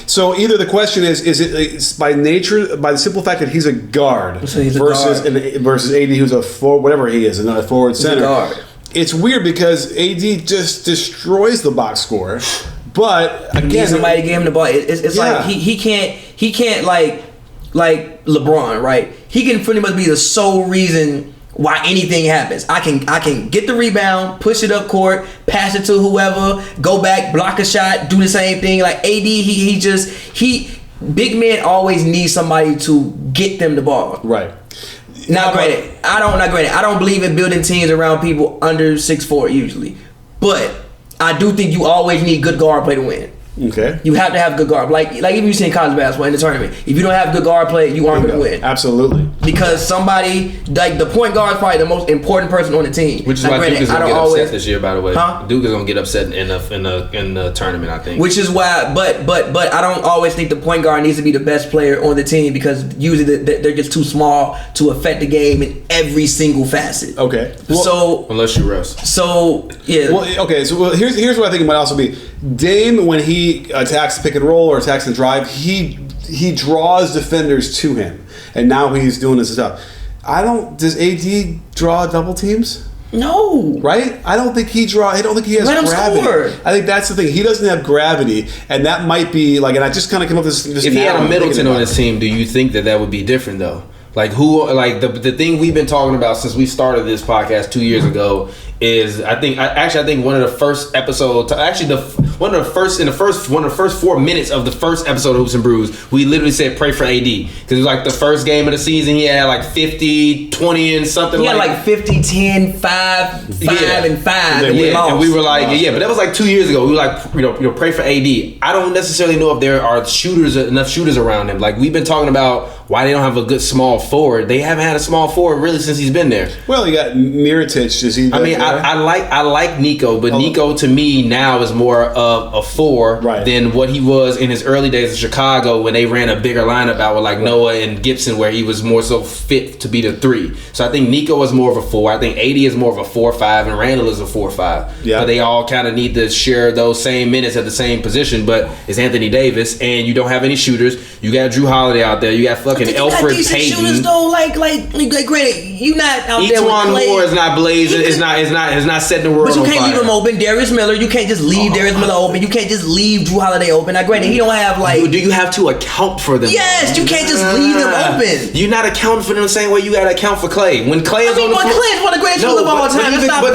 So either the question is it by nature, by the simple fact that he's a guard. So he's versus AD, who's a whatever he is, a forward center. It's weird because AD just destroys the box score, but again, somebody give him the ball. It's like he can't like LeBron, right? He can pretty much be the sole reason why anything happens. I can get the rebound, push it up court, pass it to whoever, go back, block a shot, do the same thing. Like AD, big men always need somebody to get them the ball. Right. Not granted. I don't believe in building teams around people under 6'4" usually, but I do think you always need good guard play to win. Okay. You have to have good guard. Like if you see in college basketball in the tournament, if you don't have good guard play, you aren't going to win. Absolutely. Because somebody like the point guard is probably the most important person on the team. Which is why Duke is going to get upset this year. By the way, Duke is going to get upset in the tournament. I think. Which is why, but I don't always think the point guard needs to be the best player on the team because usually they're just too small to affect the game in every single facet. Okay. Well, so unless you rest. So yeah. Well, okay. So here's what I think it might also be. Dame, when he attacks the pick and roll or attacks the drive, he draws defenders to him, and now he's doing this stuff. Does AD draw double teams? No. Right? I don't think he has gravity. Score. I think that's the thing. He doesn't have gravity, and that might be like. And I just kind of came up with this. If he had a Middleton on his team, do you think that would be different though? Like the thing we've been talking about since we started this podcast 2 years ago is I think one of the first episodes, one of the first 4 minutes of the first episode of Hoops and Brews, we literally said pray for AD because it was like the first game of the season. He had like 50, 20 and something. He had like 50, 10, 5, and 5. And we were like, but that was like 2 years ago. We were like, pray for AD. I don't necessarily know if there are enough shooters around him. Like we've been talking about why they don't have a good small forward. They haven't had a small forward really since he's been there. Well, you got Mirotic. Is he? I like Nico, but Nico to me now is more of a 4 than what he was in his early days in Chicago when they ran a bigger lineup out with like Noah and Gibson, where he was more so fit to be the 3. So I think Nico is more of a 4. I think AD is more of a 4-5, and Randall is a 4-5. Yeah. But they all kind of need to share those same minutes at the same position. But it's Anthony Davis, and you don't have any shooters. You got Drew Holiday out there. You got fucking Elfrid Payton. Shooters though, like granted, you not out there with Etuan Moore is not blazing. Is not setting the world on fire. But you can't leave him open. Darius Miller, you can't just leave Darius Miller open. You can't just leave Drew Holiday open. Now, granted, he don't have like. Do you have to account for them? Yes, you can't just leave them open. You're not accounting for them the same way you got to account for Klay. When Klay is on the floor, Klay is one of the greatest shooters of all time. It's not fair.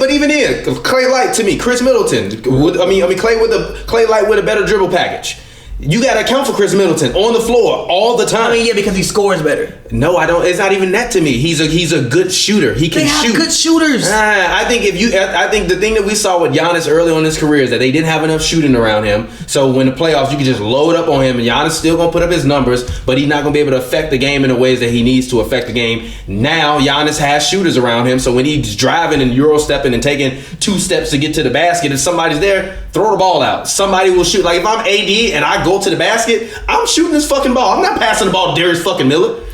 But even then, Klay Light to me, Chris Middleton. Klay Light with a better dribble package. You got to account for Chris Middleton on the floor all the time. Because he scores better. No, I don't. It's not even that to me. He's a good shooter. He can shoot. Good shooters. I think the thing that we saw with Giannis early on in his career is that they didn't have enough shooting around him. So when the playoffs, you can just load up on him, and Giannis still gonna put up his numbers, but he's not gonna be able to affect the game in the ways that he needs to affect the game. Now Giannis has shooters around him, so when he's driving and euro stepping and taking 2 steps to get to the basket, if somebody's there, throw the ball out. Somebody will shoot. Like if I'm AD and I go to the basket, I'm shooting this fucking ball. I'm not passing the ball to Darius fucking Miller.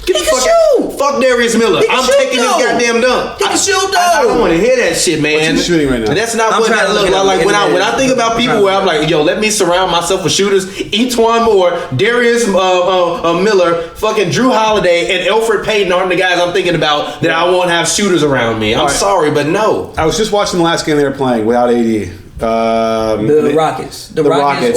Fuck Darius Miller. I'm taking this goddamn dunk. He can shoot though. I don't want to hear that shit, man. What's he shooting right now? That's not what that look like. When I think about people where I'm like, yo, let me surround myself with shooters. Etuan Moore, Darius Miller, fucking Drew Holiday, and Elfrid Payton aren't the guys I'm thinking about that I won't have shooters around me. I'm sorry, but no. I was just watching the last game they were playing without AD. The Rockets,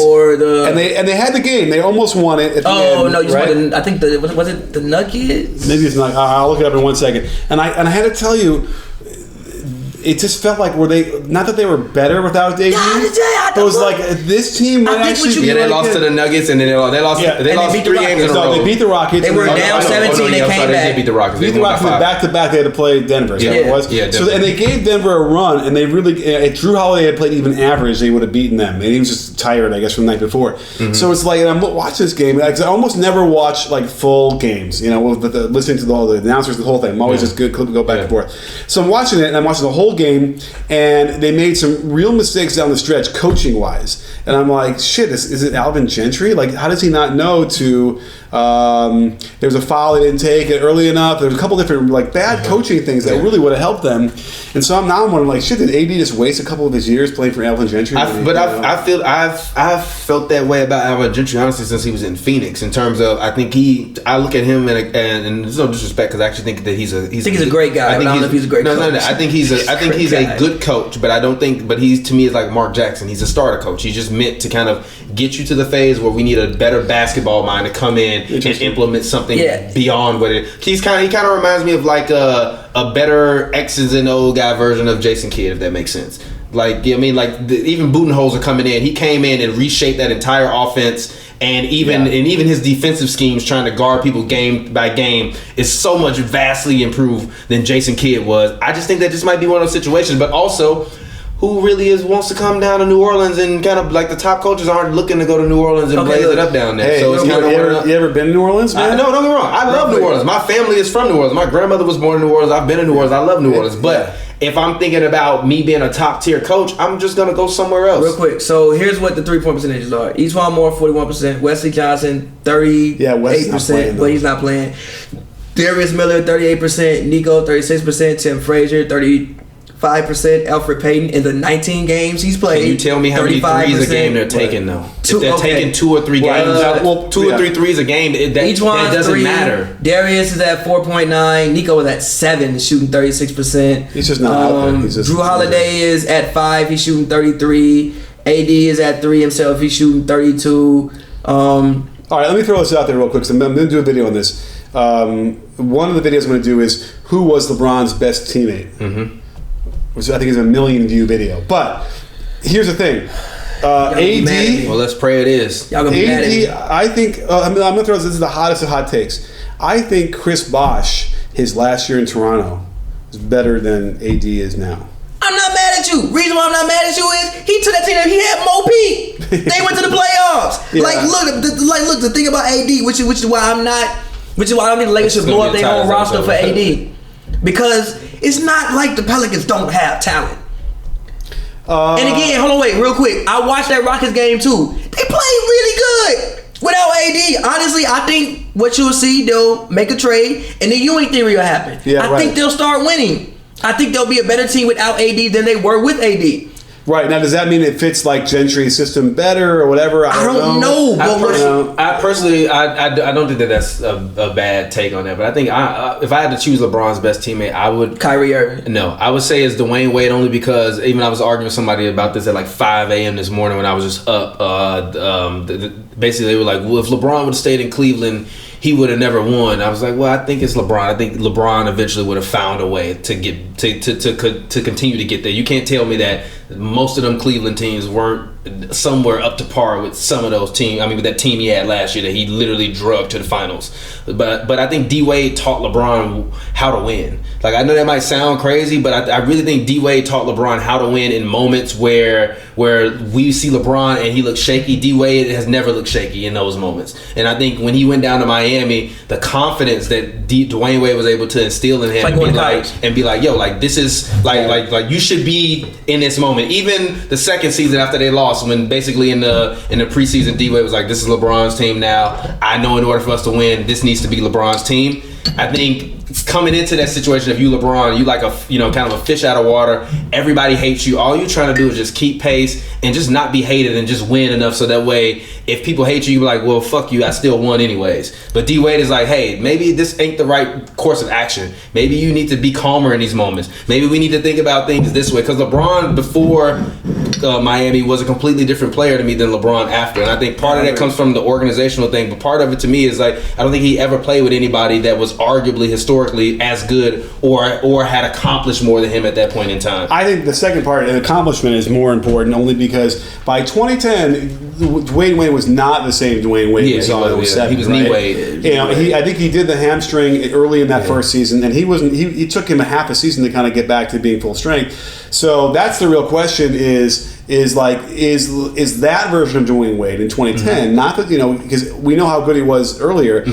or and they had the game. They almost won it. At the end, no! You right? I think was it the Nuggets? Maybe it's not. I'll look it up in 1 second. And I had to tell you, it just felt like not that they were better without AD. It was like this team might actually. They lost to the Nuggets and then they lost 3 games in a row. They beat the Rockets. They were down 17. They came back. They beat the Rockets. Beat the Rockets back to back. They had to play Denver. Is that what it was? Yeah. So and they gave Denver a run, and they really. If Drew Holiday had played even average, they would have beaten them. And he was just tired, I guess, from the night before. Mm-hmm. So it's like I'm watching this game. I almost never watch like full games. Listening to all the announcers, the whole thing. I'm always just good. Go back and forth. So I'm watching it, and I'm watching the whole game. And they made some real mistakes down the stretch, coaching wise. And I'm like, shit, is it Alvin Gentry? Like, how does he not know to? There was a foul they didn't take it early enough. There was a couple different like bad coaching things that really would have helped them. And so I'm wondering, like, shit, did AD just waste a couple of his years playing for Alvin Gentry? I've felt that way about Alvin Gentry honestly since he was in Phoenix. In terms of, I look at him and there's no disrespect because I actually think that he's a great guy. I don't know if he's a great coach. No. I think he's a good coach, but I don't think. But he to me is like Mark Jackson. He's a starter coach. He's just meant to kind of get you to the phase where we need a better basketball mind to come in and implement something beyond what it. He kind of reminds me of like a better X's and O guy version of Jason Kidd, if that makes sense. Like, I mean, like even Budenholzer coming in, he came in and reshaped that entire offense and even his defensive schemes, trying to guard people game by game, is so much vastly improved than Jason Kidd was. I just think that this might be one of those situations, but also, who really wants to come down to New Orleans, and kind of like the top coaches aren't looking to go to New Orleans and blaze it up down there. Hey, so it's kind of you ever been to New Orleans, man? No, don't get me wrong. I love New Orleans. My family is from New Orleans. My grandmother was born in New Orleans. I've been in New Orleans. I love New Orleans. But if I'm thinking about me being a top tier coach, I'm just gonna go somewhere else. Real quick. So here's what the 3-point percentages are. Eastwan Moore 41%, Wesley Johnson 38%, but he's not playing. Darius Miller 38%, Nico 36%, Tim Frazier 35%, Alfred Payton in the 19 games he's played. Can you tell me how many threes a game they're taking though? If they're taking 2 or 3 games, 2 or 3 threes a game, that doesn't 3, matter. Darius is at 4.9. Nico is at 7, shooting 36%. He's just not out there. He's just, Drew Holiday is at 5. He's shooting 33. AD is at 3 himself. He's shooting 32. All right, let me throw this out there real quick. So I'm going to do a video on this. One of the videos I'm going to do is who was LeBron's best teammate. Mm-hmm. Which I think is a 1 million view video. But here's the thing. AD. Well, let's pray it is. Y'all gonna be mad at me. I think I'm gonna throw this is the hottest of hot takes. I think Chris Bosh, his last year in Toronto, is better than AD is now. I'm not mad at you. Reason why I'm not mad at you is he took that team and he had Mo P. They went to the playoffs. Yeah. Look, the thing about AD, which is why I don't think the Lakers should blow up their whole roster for AD. Because it's not like the Pelicans don't have talent. And again, hold on, wait, real quick. I watched that Rockets game too. They played really good without AD. Honestly, I think what you'll see, they'll make a trade, and the Ewing theory will happen. I think they'll start winning. I think they'll be a better team without AD than they were with AD. Right, now does that mean it fits like Gentry's system better or whatever? I don't know. I personally don't think that's a bad take on that. But I think if I had to choose LeBron's best teammate, I would Kyrie Irving. No, I would say it's Dwayne Wade, only because even I was arguing with somebody about this at like 5 a.m. this morning when I was just up. Basically, they were like, well, if LeBron would have stayed in Cleveland, he would have never won. I was like, well, I think it's LeBron. I think LeBron eventually would have found a way to get to continue to get there. You can't tell me that most of them Cleveland teams weren't somewhere up to par with some of those teams. I mean, with that team he had last year that he literally drugged to the finals. But I think D Wade taught LeBron how to win. Like, I know that might sound crazy, but I really think D Wade taught LeBron how to win in moments where we see LeBron and he looks shaky. D Wade has never looked shaky in those moments. And I think when he went down to Miami, the confidence that Dwayne Wade was able to instill in him and be like, yo, like, this is like you should be in this moment. Even the second season after they lost, when basically in the preseason, D Wade was like, this is LeBron's team now. I know in order for us to win, this needs to be LeBron's team. I think coming into that situation, if you LeBron, you like kind of a fish out of water. Everybody hates you. All you're trying to do is just keep pace and just not be hated and just win enough so that way if people hate you, you're like, well, fuck you, I still won anyways. But D Wade is like, hey, maybe this ain't the right course of action. Maybe you need to be calmer in these moments. Maybe we need to think about things this way. Because LeBron before Miami was a completely different player to me than LeBron after. And I think part of that comes from the organizational thing. But part of it to me is like, I don't think he ever played with anybody that was arguably historically as good or had accomplished more than him at that point in time. I think the second part, the accomplishment, is more important only because by 2010, Dwayne Wade was not the same Dwayne Wade we saw in 07. He was knee Wade. I think he did the hamstring early in that first season, and he took him a half a season to kind of get back to being full strength. So that's the real question is that version of Dwayne Wade in 2010, not that, because we know how good he was earlier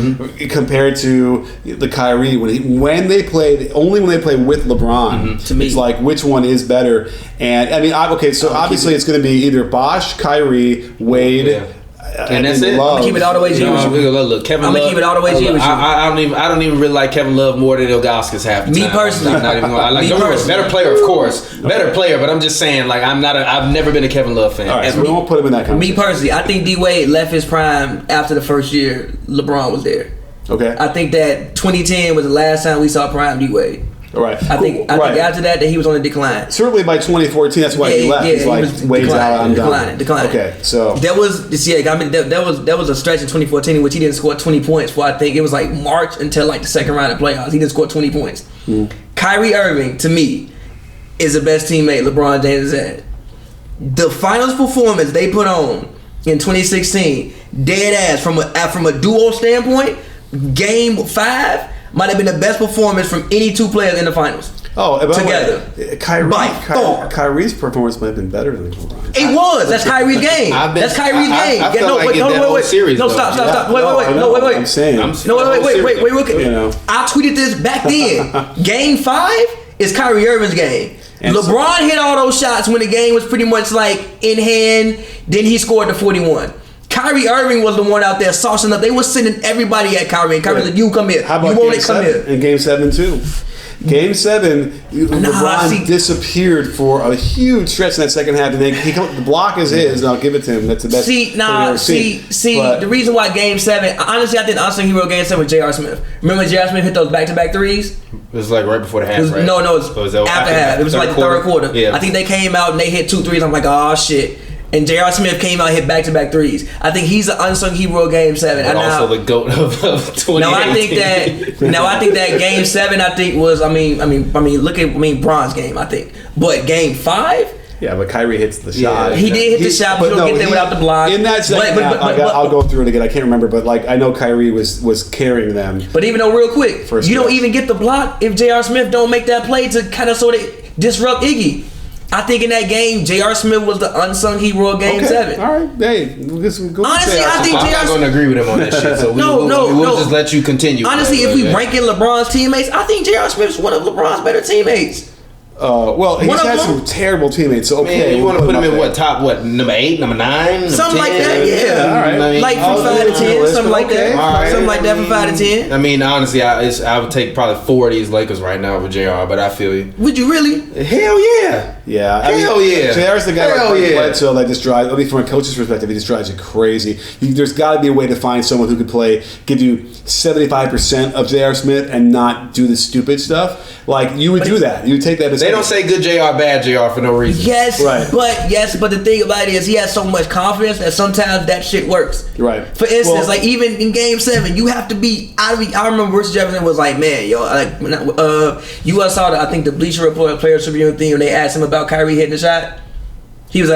compared to the Kyrie when they played with LeBron. To me, it's like, which one is better? And I mean, obviously it's going to be either Bosh, Kyrie, Wade. And that's it. I'm gonna keep it all the way G with you. Look, Kevin Love. I'm gonna keep it all the way G with you. I don't even really like Kevin Love more than Ilgauskas half the time. Me personally, not even. I like better player, of course, better player. But I'm just saying, like, I've never been a Kevin Love fan. All right, so we won't put him in that conversation. Me personally, I think D Wade left his prime after the first year LeBron was there. Okay. I think that 2010 was the last time we saw prime D Wade. All right. I think after that he was on the decline. Certainly by 2014, that's why he left. He's like, Wade's out, I'm done. Declining. Okay, so there was a stretch in 2014 in which he didn't score 20 points for, I think it was like March until like the second round of playoffs. He didn't score 20 points. Kyrie Irving, to me, is the best teammate LeBron James has had. The finals performance they put on in 2016, dead ass from a duo standpoint, Game 5 might have been the best performance from any two players in the finals. Oh, together. Kyrie's performance might have been better than LeBron. It was. That's Kyrie's game. That's Kyrie's game. I felt like that whole series. No, stop. Wait. I'm saying. Wait. You know. I tweeted this back then. Game 5 is Kyrie Irving's game. And LeBron hit all those shots when the game was pretty much like in hand. Then he scored the 41. Kyrie Irving was the one out there saucing up. They were sending everybody at Kyrie. And Kyrie was like, "You come here. How about you won't come here." In Game 7 too. Game 7, LeBron disappeared for a huge stretch in that second half, and then the block is his, and I'll give it to him. That's the best. The reason why Game 7, honestly, I think unsung hero Game 7 was J.R. Smith. Remember J.R. Smith hit those back-to-back threes? It was like right before the half, right? No, it was after half. It was like the third quarter. Yeah. I think they came out and they hit 2 threes. I'm like, oh shit. And J.R. Smith came out and hit back-to-back threes. I think he's the unsung hero of Game 7. But also the GOAT of 2018. Now I think that Game 7 was look at Bron's game, I think. But Game 5? Yeah, but Kyrie hits the shot. He did hit the shot, but he don't get there without the block. In that second half, I'll go through it again. I can't remember, but like I know Kyrie was carrying them. But even though, real quick, you don't even get the block if J.R. Smith don't make that play to kind of sort of disrupt Iggy. I think in that game, J.R. Smith was the unsung hero of Game 7. All right, hey, honestly, I think I'm not going to agree with him on that shit. So we'll just let you continue. Honestly, if we ranking LeBron's teammates, I think J.R. Smith's one of LeBron's better teammates. He's had some terrible teammates. So okay, man, you want to put him in number 8, number 9, something 10? Like that? Yeah, all right. Like from 5 to 10, something like that. Right. Something like that from 5 to 10. I mean, honestly, I would take probably 4 of these Lakers right now with JR, but I feel you. Would you really? Hell yeah. Yeah, Hell yeah. JR's the guy Bledsoe that just drives. I mean, from a coach's perspective, he just drives you crazy. There's got to be a way to find someone who could give you 75% of J.R. Smith and not do the stupid stuff. Like you would do that. You would take that as they don't say good JR, bad JR for no reason. Yes, right. But the thing about it is he has so much confidence that sometimes that shit works. Right. For instance, like even in Game 7, you have to be. I remember Richard Jefferson was like, man, yo, like you saw I think the Bleacher Report Players Tribune thing when they asked him about Kyrie hitting the shot. He was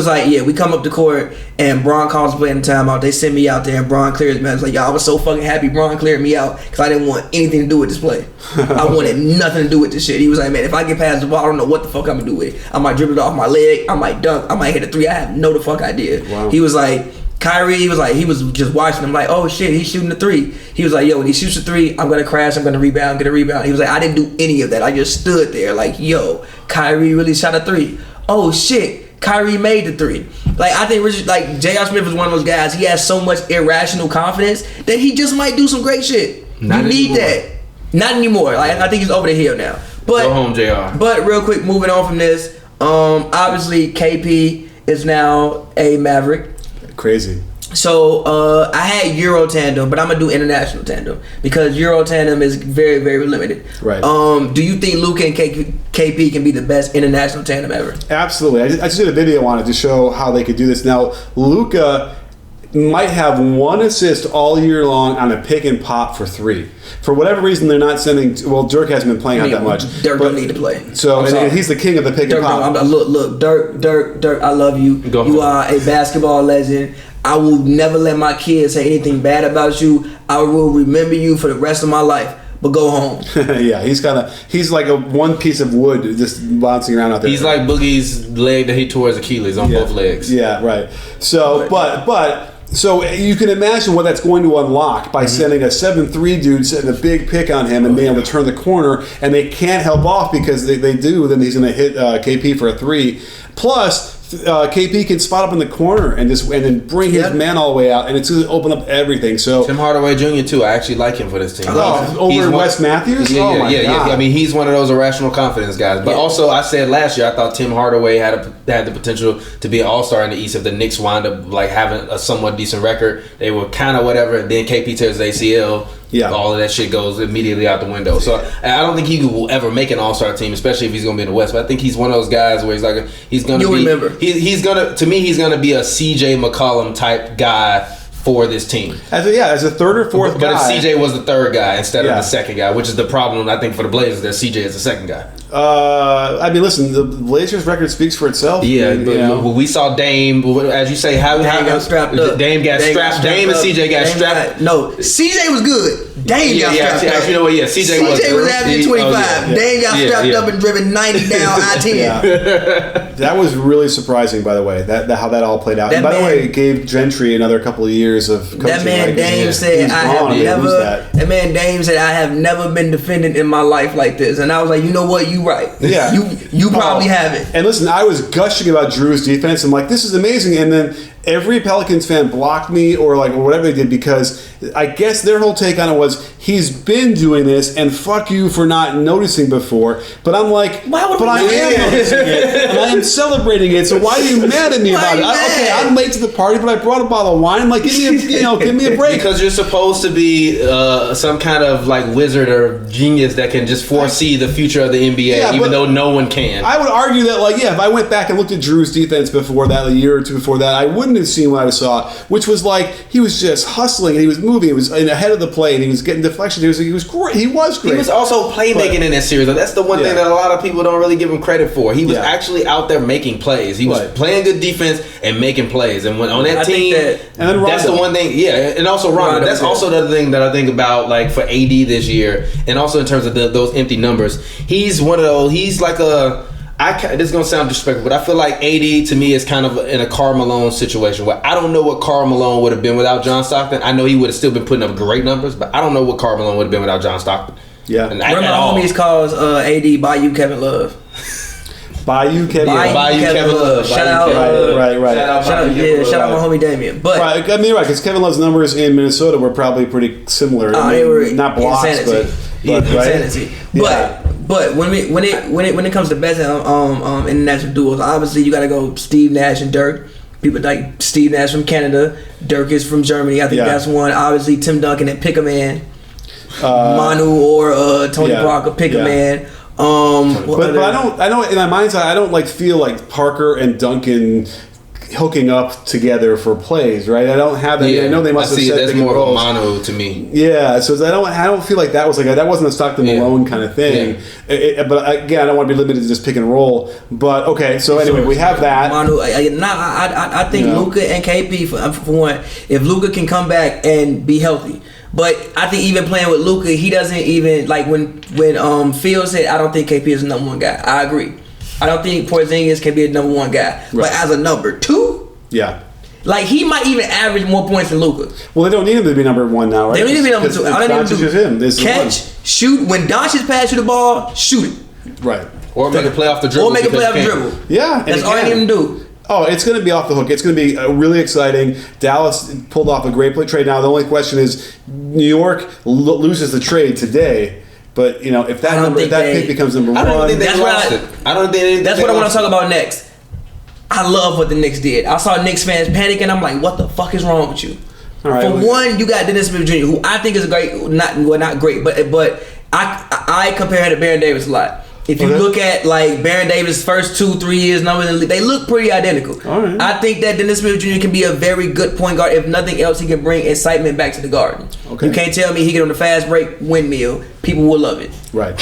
like, yeah, we come up the court and Bron calls play in the timeout. They send me out there and Bron clears me. I was like, y'all, I was so fucking happy Bron cleared me out because I didn't want anything to do with this play. I wanted nothing to do with this shit. He was like, man, if I get past the ball, I don't know what the fuck I'm gonna do with it. I might dribble it off my leg. I might dunk. I might hit a 3. I have no the fuck idea. Wow. He was like, Kyrie, he was just watching him like, oh shit, he's shooting the 3. He was like, yo, when he shoots the 3, I'm gonna crash, I'm gonna rebound, get a rebound. He was like, I didn't do any of that. I just stood there like, yo, Kyrie really shot a 3. Oh shit, Kyrie made the 3. Like I think J.R. Smith is one of those guys. He has so much irrational confidence that he just might do some great shit. Not anymore. Like I think he's over the hill now. But go home, JR. But real quick, moving on from this, obviously KP is now a Maverick. Crazy. So I had Euro tandem, but I'm gonna do international tandem because Euro tandem is very, very limited. Right. Do you think Luka and KP can be the best international tandem ever? Absolutely. I just did a video on it to show how they could do this. Now, Luka might have 1 assist all year long on a pick and pop for 3. For whatever reason, they're not sending. Well, Dirk hasn't been playing out that much. Dirk don't need to play. So and he's the king of the pick and pop. Look, Dirk, I love you. You are a basketball legend. I will never let my kids say anything bad about you. I will remember you for the rest of my life. But go home. Yeah, he's like a one piece of wood just bouncing around out there. He's like Boogie's leg that he tore his Achilles on both legs. Yeah, right. So, So you can imagine what that's going to unlock by sending a 7'3" dude, setting a big pick on him and being able to turn the corner, and they can't help off because they do. Then he's going to hit KP for a 3. Plus, KP can spot up in the corner and then bring his man all the way out, and it's going to open up everything. So Tim Hardaway Jr. too. I actually like him for this team. Over Wes Matthews. Yeah. I mean, he's one of those irrational confidence guys. But also, I said last year I thought Tim Hardaway had the potential to be an all-star in the East if the Knicks wind up like having a somewhat decent record. They were kind of whatever. Then KP tears his ACL. Yeah. All of that shit goes immediately out the window. So I don't think he will ever make an all-star team, especially if he's going to be in the West. But I think he's one of those guys where he's going to be. Remember. He's going to be a CJ McCollum type guy for this team. As a third or fourth guy. But if CJ was the third guy instead of the second guy, which is the problem, I think, for the Blazers, that CJ is the second guy. I mean, listen, the Blazers record speaks for itself. Yeah, but we saw Dame, as you say, Dame got strapped up. Dame got strapped. Dame and CJ got strapped. No, CJ was good. Dame got strapped up. You know what? Yeah, CJ was averaging 25. Dame got strapped up and driven 90 down I-10. That was really surprising, by the way, that how that all played out. And by the way, it gave Gentry another couple of years of coaching. That man Dame said, that man Dame said, I have never been defended in my life like this. And I was like, you know what? You right. Yeah. You probably haven't. And listen, I was gushing about Drew's defense. I'm like, this is amazing. And then every Pelicans fan blocked me or whatever they did, because I guess their whole take on it was, he's been doing this and fuck you for not noticing before. But I'm like, I am noticing it and I am celebrating it. So why are you mad at me about it? Okay, I'm late to the party, but I brought a bottle of wine. I'm like, give me a break. Because you're supposed to be some kind of wizard or genius that can just foresee the future of the NBA, even though no one can. I would argue that if I went back and looked at Drew's defense before that, a year or two before that, I wouldn't have seen what I saw, which was he was just hustling and he was moving. He was ahead of the play and he was getting deflection. He was great. He was great. He was also playmaking in that series. That's the one thing that a lot of people don't really give him credit for. He was actually out there making plays. He was playing good defense and making plays. And when on that team, that's the one thing. Yeah, and also Rondo. That's also the other thing that I think about, for AD this year, and also in terms of those empty numbers. He's one of those. He's like a. This is gonna sound disrespectful, but I feel like AD to me is kind of in a Karl Malone situation where I don't know what Karl Malone would have been without John Stockton. I know he would have still been putting up great numbers, but I don't know what Karl Malone would have been without John Stockton. Yeah, one of my homies calls AD Bayou Kevin Love. Bayou Kevin Love. Shout out, right. Shout out my homie Damian. But right, I mean, because Kevin Love's numbers in Minnesota were probably pretty similar. They were not blocks, insanity. But when it comes to best international duos, obviously you got to go Steve Nash and Dirk. People like Steve Nash from Canada, Dirk is from Germany. I think that's one. Obviously Tim Duncan and Pick a Man, Manu or Tony Parker, Pick a Man. But I don't in my mind's eye, I don't feel like Parker and Duncan hooking up together for plays, right? I don't have that. I know they must have said that's more of a mono to me. Yeah, so I don't feel like that was that wasn't a Stockton Malone kind of thing. Yeah. But again, I don't want to be limited to just pick and roll. But okay, so anyway, we have that. Manu, I think Luka and KP for one. If Luka can come back and be healthy. But I think even playing with Luka, he doesn't even when Phil said, I don't think KP is the number one guy. I agree. I don't think Porzingis can be a number one guy. Right. But as a number two, he might even average more points than Luka. Well, they don't need him to be number one now, right? They don't need him to be number two. All they need to do is catch, shoot. When Doncic pass you the ball, shoot it. Right. Or make a play off the dribble. Yeah. That's all they need him to do. Oh, it's going to be off the hook. It's going to be really exciting. Dallas pulled off a great trade. Now, the only question is New York loses the trade today. But, if that pick becomes number one. I don't think they lost it. That's what I want to talk about next. I love what the Knicks did. I saw Knicks fans panicking. I'm like, what the fuck is wrong with you? All right, For one, you got Dennis Smith Jr., who I think is great. Not great, but I compare her to Baron Davis a lot. If you look at Baron Davis' first 2-3 years numbers, they look pretty identical. All right. I think that Dennis Smith Jr. can be a very good point guard. If nothing else, he can bring excitement back to the Garden. Okay. You can't tell me he get on the fast break windmill. People will love it. Right.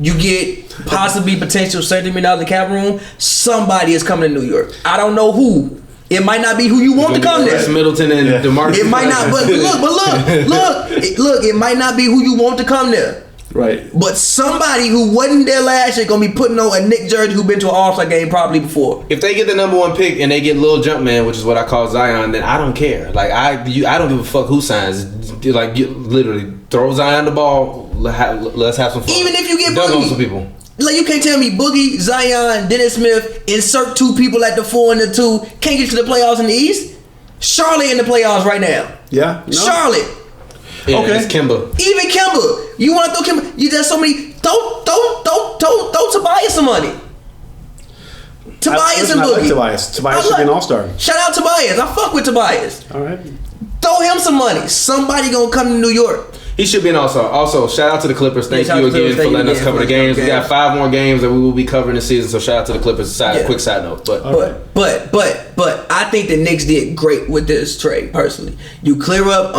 You get possibly potential $70 million in the cap room. Somebody is coming to New York. I don't know who. It might not be who you want to come there. Middleton and DeMarcus. It might not. But look. It might not be who you want to come there. Right. But somebody who wasn't there last year gonna be putting on a Knicks jersey who been to an All-Star game probably before. If they get the number one pick and they get Lil Jumpman, which is what I call Zion, then I don't care. I don't give a fuck who signs. You literally throw Zion the ball. Let's have some fun. Even if you get Dug on Boogie, some people. you can't tell me Boogie, Zion, Dennis Smith, insert two people at the 4 and the 2 can't get to the playoffs in the East. Charlotte in the playoffs right now. Yeah. No. Charlotte. Yeah, it's Kemba. Even Kemba. You want to throw Kemba? There's so many. Throw Tobias some money. Tobias and Boogie. I like Tobias. Tobias should be an all-star. Shout out Tobias. I fuck with Tobias. All right. Throw him some money. Somebody gonna come to New York. He should be an all-star. Also, shout out to the Clippers. Thank you again for letting us cover the games. We got 5 more games that we will be covering this season. So shout out to the Clippers. Quick side note, but I think the Knicks did great with this trade. Personally, you clear up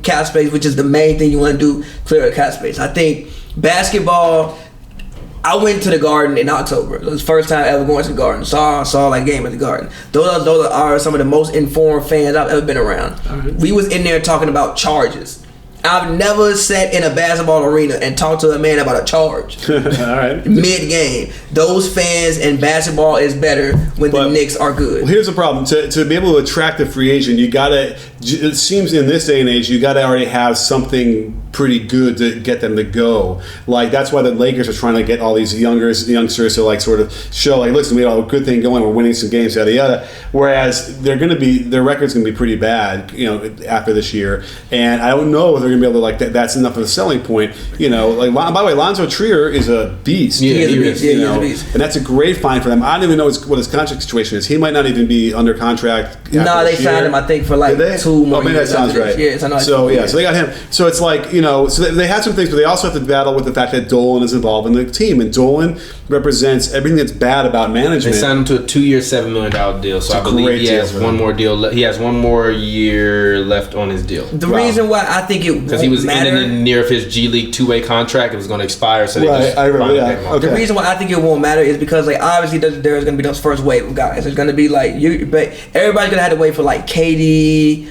cap space, which is the main thing you want to do. Clear up cap space. I think basketball. I went to the Garden in October. It was the first time ever going to the Garden. Saw like game at the Garden. Those are some of the most informed fans I've ever been around. Right. We was in there talking about charges. I've never sat in a basketball arena and talked to a man about a charge. All right. Mid-game. Those fans and basketball is better when the Knicks are good. Well, here's the problem. To be able to attract a free agent, you gotta. It seems in this day and age, you gotta already have something pretty good to get them to go. Like that's why the Lakers are trying to get all these youngsters to like sort of show like, listen, we have a good thing going. We're winning some games, yada yada. Whereas their record's gonna be pretty bad, after this year. And I don't know if they're gonna be able to like that's enough of a selling point. Like by the way, Lonzo Trier is a beast. Yeah, he is a beast. And that's a great find for them. I don't even know what his contract situation is. He might not even be under contract. No, they signed him, I think, for like 2 more maybe years. That sounds right. Yeah, so they got him. So it's like, so they had some things, but they also have to battle with the fact that Dolan is involved in the team. And Dolan represents everything that's bad about management. They signed him to a 2-year, $7 million deal. So I believe he has one more deal. He has 1 more year left on his deal. The reason why I think it because he was ending near of his G League 2-way contract. It was going to expire. So The reason why I think it won't matter is because like obviously there's going to be those first wave of guys. There's going to be like but everybody's going to have to wait for like KD.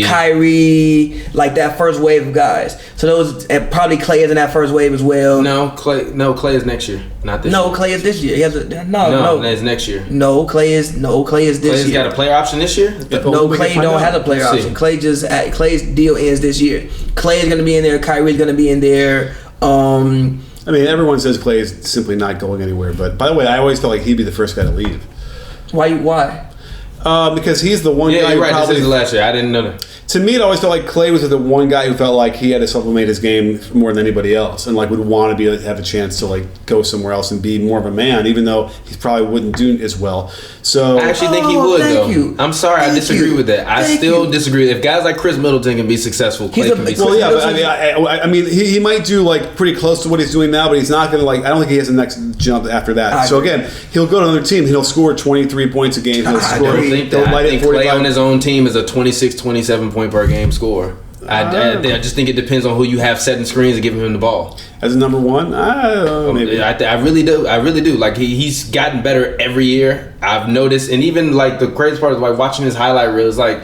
Kyrie, like that first wave of guys. So those, and probably Klay is in that first wave as well. No, Klay is next year, not this year. No, Klay is this year. He has no, it's next year. No, Klay is this year. Klay's got a player option this year? No, Klay don't have a player option. Klay's deal ends this year. Klay is going to be in there. Kyrie's going to be in there. I mean, everyone says Klay is simply not going anywhere. But by the way, I always felt like he'd be the first guy to leave. Why? Because he's the one guy. Yeah, you're right. Probably, this is the last year. I didn't know that. To me, it always felt like Klay was the one guy who felt like he had to supplement his game more than anybody else, and like would want to be able to have a chance to like go somewhere else and be more of a man, even though he probably wouldn't do as well. So I actually think he would, though. I'm sorry, I disagree with that. I still disagree. If guys like Chris Middleton can be successful, Klay can be successful. Well, yeah, but I mean, he might do like pretty close to what he's doing now, but he's not going to like. I don't think he has the next jump after that. So again, he'll go to another team. He'll score 23 points a game. He'll score. I think Klay on his own team is a 26, 27 point per game scorer. I just think it depends on who you have setting screens and giving him the ball. As a number one, maybe. I really do. Like he's gotten better every year. I've noticed, and even like the crazy part is like watching his highlight reels. Like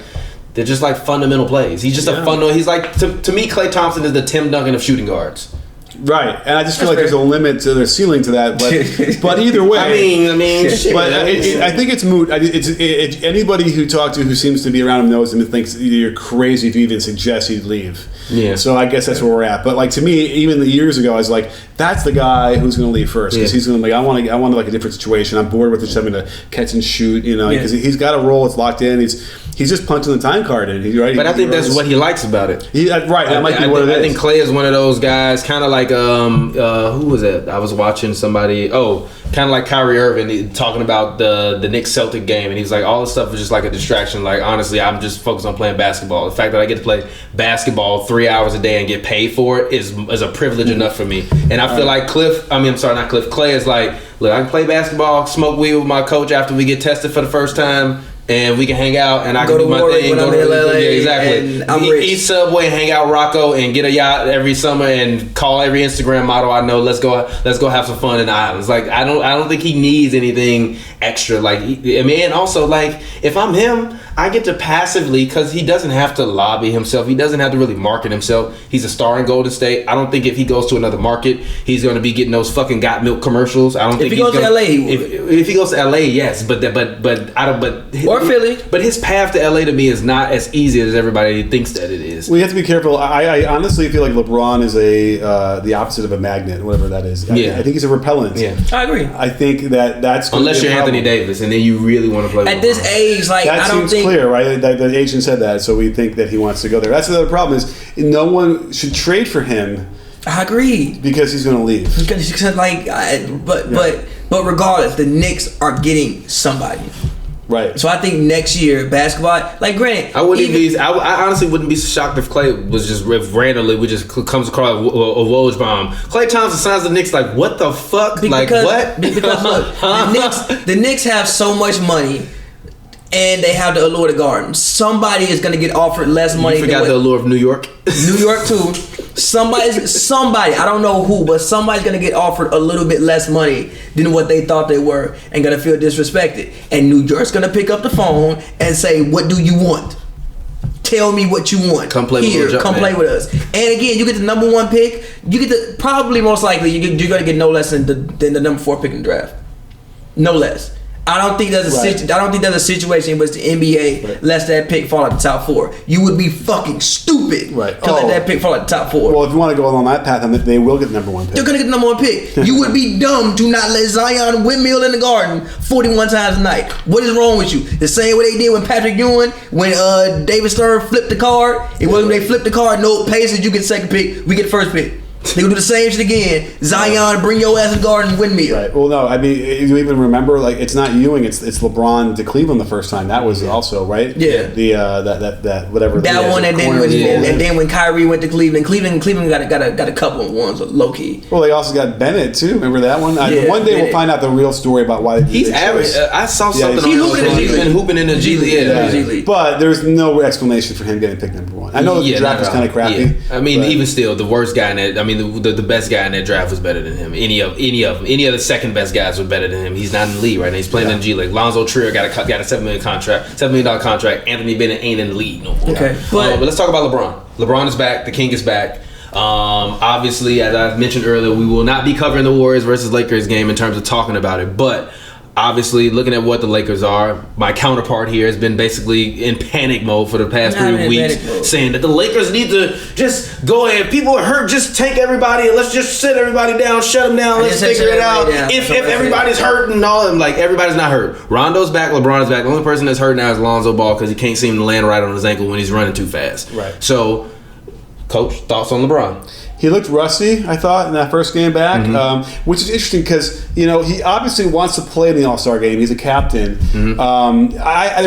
they're just like fundamental plays. He's just a fundamental. He's like to me, Klay Thompson is the Tim Duncan of shooting guards. Right, and I just feel like there's a limit to their ceiling to that, but either way, I mean, shit. But I think it's moot. It's anybody who talked to who seems to be around him knows him and thinks you're crazy if you even suggest he'd leave. Yeah. So I guess that's where we're at. But like to me, even years ago, I was like, that's the guy who's going to leave first because he's going to like I want like a different situation. I'm bored with just having to catch and shoot, because he's got a role. It's locked in. He's just punching the time card in. But I think that's what he likes about it. Right, that might be what it is. I think Klay is one of those guys, kind of like who was it? I was watching somebody. Kind of like Kyrie Irving talking about the Knicks Celtic game, and he's like, all this stuff is just like a distraction. Like honestly, I'm just focused on playing basketball. The fact that I get to play basketball 3 hours a day and get paid for it is a privilege enough for me. And I feel like Klay is like, look, I can play basketball, smoke weed with my coach after we get tested for the first time. And we can hang out, and I can do my thing. Go to LA, exactly. Eat Subway, hang out Rocco, and get a yacht every summer, and call every Instagram model I know. Let's go have some fun in the islands. Like I don't think he needs anything extra. Like and also like if I'm him, I get to passively because he doesn't have to lobby himself. He doesn't have to really market himself. He's a star in Golden State. I don't think if he goes to another market, he's going to be getting those fucking Got Milk commercials. I don't think if he goes to LA, if he goes to LA, yes, but I don't. Or Philly. But his path to LA to me is not as easy as everybody thinks that it is. We have to be careful. I honestly feel like LeBron is the opposite of a magnet, whatever that is. I think he's a repellent. Yeah, I agree. I think that's unless you're Anthony Davis, and then you really want to play at LeBron. This age. Like that I don't seems think clear, right? The agent said that, so we think that he wants to go there. That's the other problem is no one should trade for him. I agree because he's going to leave. But regardless, the Knicks are getting somebody. Right. So I think next year basketball, like granted, I honestly wouldn't be shocked if Klay was just if randomly we just comes across a Woj bomb. Klay Thompson signs the Knicks. Like what the fuck? What? Because look, the Knicks have so much money. And they have the allure of the Garden. Somebody is going to get offered less money. You forgot the allure of New York. New York too. Somebody, I don't know who, but somebody's going to get offered a little bit less money than what they thought they were and going to feel disrespected. And New York's going to pick up the phone and say, what do you want? Tell me what you want. Come play with us. Come play with us. And again, you get the number 1 pick. You get the probably most likely you're going to get no less than the number 4 pick in the draft. No less. I don't think there's a situation in which the NBA lets that pick fall at the top 4. You would be fucking stupid to let that pick fall at the top 4. Well, if you want to go along that path, they will get the number 1 pick. They're gonna get the number 1 pick. You would be dumb to not let Zion windmill in the Garden 41 times a night. What is wrong with you? The same way they did when Patrick Ewing, when David Stern flipped the card. It wasn't when they flipped the card. No, Pacers, you get second pick. We get first pick. They will do the same shit again. Zion, bring your ass to the Garden, windmill. Right. Well, no. I mean, you even remember, like, it's not Ewing. It's LeBron to Cleveland the first time. That was also right. Yeah. The that whatever. That one, and then when Kyrie went to Cleveland got a couple of ones low key. Well, they also got Bennett too. Remember that one? Yeah, one day we'll find out the real story about why he's average. I saw something. He's hooping in the G League. But there's no explanation for him getting picked number 1. I know the draft was kind of crappy. Yeah. I mean, even still, the worst guy in that. I mean, the best guy in that draft was better than him. Any of them. Any of the second best guys were better than him. He's not in the league right now. He's playing in the G League. Lonzo Trier got a $7 million contract. Anthony Bennett ain't in the league no more. Okay, but let's talk about LeBron. LeBron is back. The King is back. Obviously, as I mentioned earlier, we will not be covering the Warriors versus Lakers game in terms of talking about it, but obviously, looking at what the Lakers are, my counterpart here has been basically in panic mode for the past 3 weeks, saying that the Lakers need to just go ahead. People are hurt, just take everybody and let's just sit everybody down, shut them down, let's figure it out. If everybody's hurt and all, I'm like, everybody's not hurt. Rondo's back, LeBron's back. The only person that's hurt now is Lonzo Ball because he can't seem to land right on his ankle when he's running too fast. Right. So, Coach, thoughts on LeBron? He looked rusty, I thought, in that first game back, which is interesting because he obviously wants to play in the All-Star game. He's a captain. I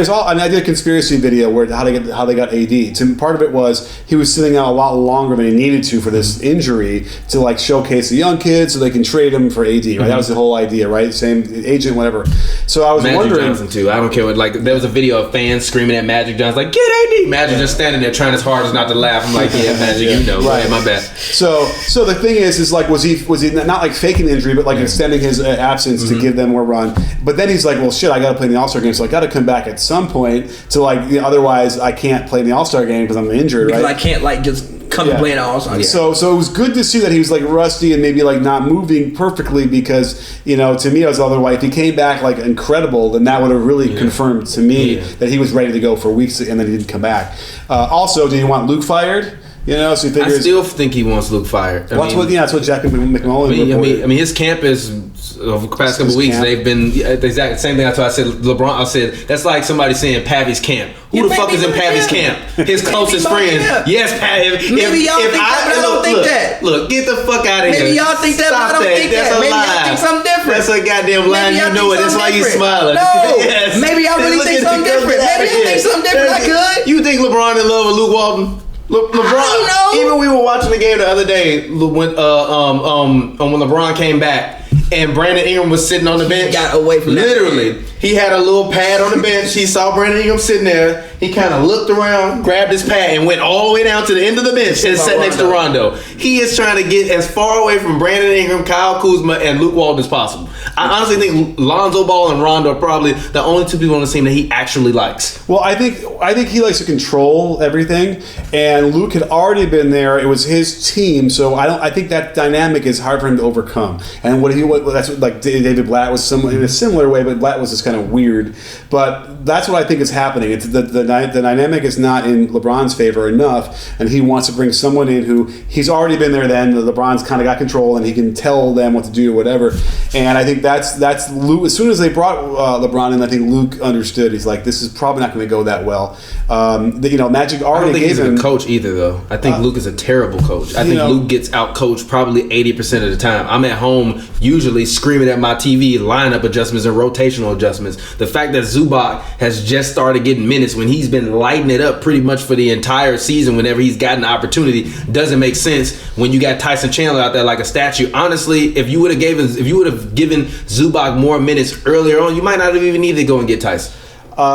did a conspiracy video where how they got AD. So part of it was he was sitting out a lot longer than he needed to for this injury to like showcase the young kids so they can trade him for AD. Right, that was the whole idea, right? Same agent, whatever. So I was wondering. Magic Johnson too. I don't care what. Like there was a video of fans screaming at Magic Johnson like, "Get AD!" Magic just standing there trying his hardest not to laugh. I'm like, "Yeah, Magic, you know, right? My bad." So the thing is like, was he not like faking the injury, but like extending his absence to give them more run? But then he's like, well, shit, I got to play in the All-Star game, so I got to come back at some point to otherwise I can't play in the All-Star game because I'm injured, because right? I can't just come and play in the All-Star game. So it was good to see that he was like rusty and maybe like not moving perfectly because to me I was otherwise if he came back like incredible, then that would have really confirmed to me that he was ready to go for weeks and then he didn't come back. Also, did you want Luke fired? So he figures, I still think he wants Luke fired. That's what Jack McMullen reported. I mean, his camp is over the past couple of weeks. They've been the exact same thing. That's why I said LeBron. I said that's like somebody saying Pavy's camp. Who the fuck is in Pavy's camp? His closest friends. Yes, Pavy. Maybe y'all think that, but I don't think that. Look, get the fuck out of here. Maybe y'all think that, but I don't think that. Maybe y'all think something different. That's a goddamn lie. You know it. That's why you smiling. No. Maybe y'all really think something different. Maybe y'all think something different. I could. You think LeBron in love with Luke Walton? LeBron, even we were watching the game the other day when LeBron came back and Brandon Ingram was sitting on the bench. He got away from literally. He had a little pad on the bench. He saw Brandon Ingram sitting there. He kind of looked around, grabbed his pad, and went all the way down to the end of the bench and sat next to Rondo. He is trying to get as far away from Brandon Ingram, Kyle Kuzma, and Luke Walton as possible. I honestly think Lonzo Ball and Rondo are probably the only two people on the team that he actually likes. Well, I think he likes to control everything, and Luke had already been there. It was his team, so I think that dynamic is hard for him to overcome. And that's what like David Blatt was in a similar way, but Blatt was just kind of weird. But that's what I think is happening. It's the the dynamic is not in LeBron's favor enough, and he wants to bring someone in who he's already been there. Then LeBron's kind of got control, and he can tell them what to do or whatever. And I think that's Luke. As soon as they brought LeBron in, I think Luke understood. He's like, this is probably not going to go that well. Magic already I don't think gave he's him a coach either, though. I think Luke is a terrible coach. I think Luke gets out coached probably 80% of the time. I'm at home usually screaming at my TV lineup adjustments and rotational adjustments. The fact that Zubac has just started getting minutes when he's been lighting it up pretty much for the entire season whenever he's gotten the opportunity doesn't make sense when you got Tyson Chandler out there like a statue. Honestly, if you would have given Zubac more minutes earlier on, you might not have even needed to go and get Tyson.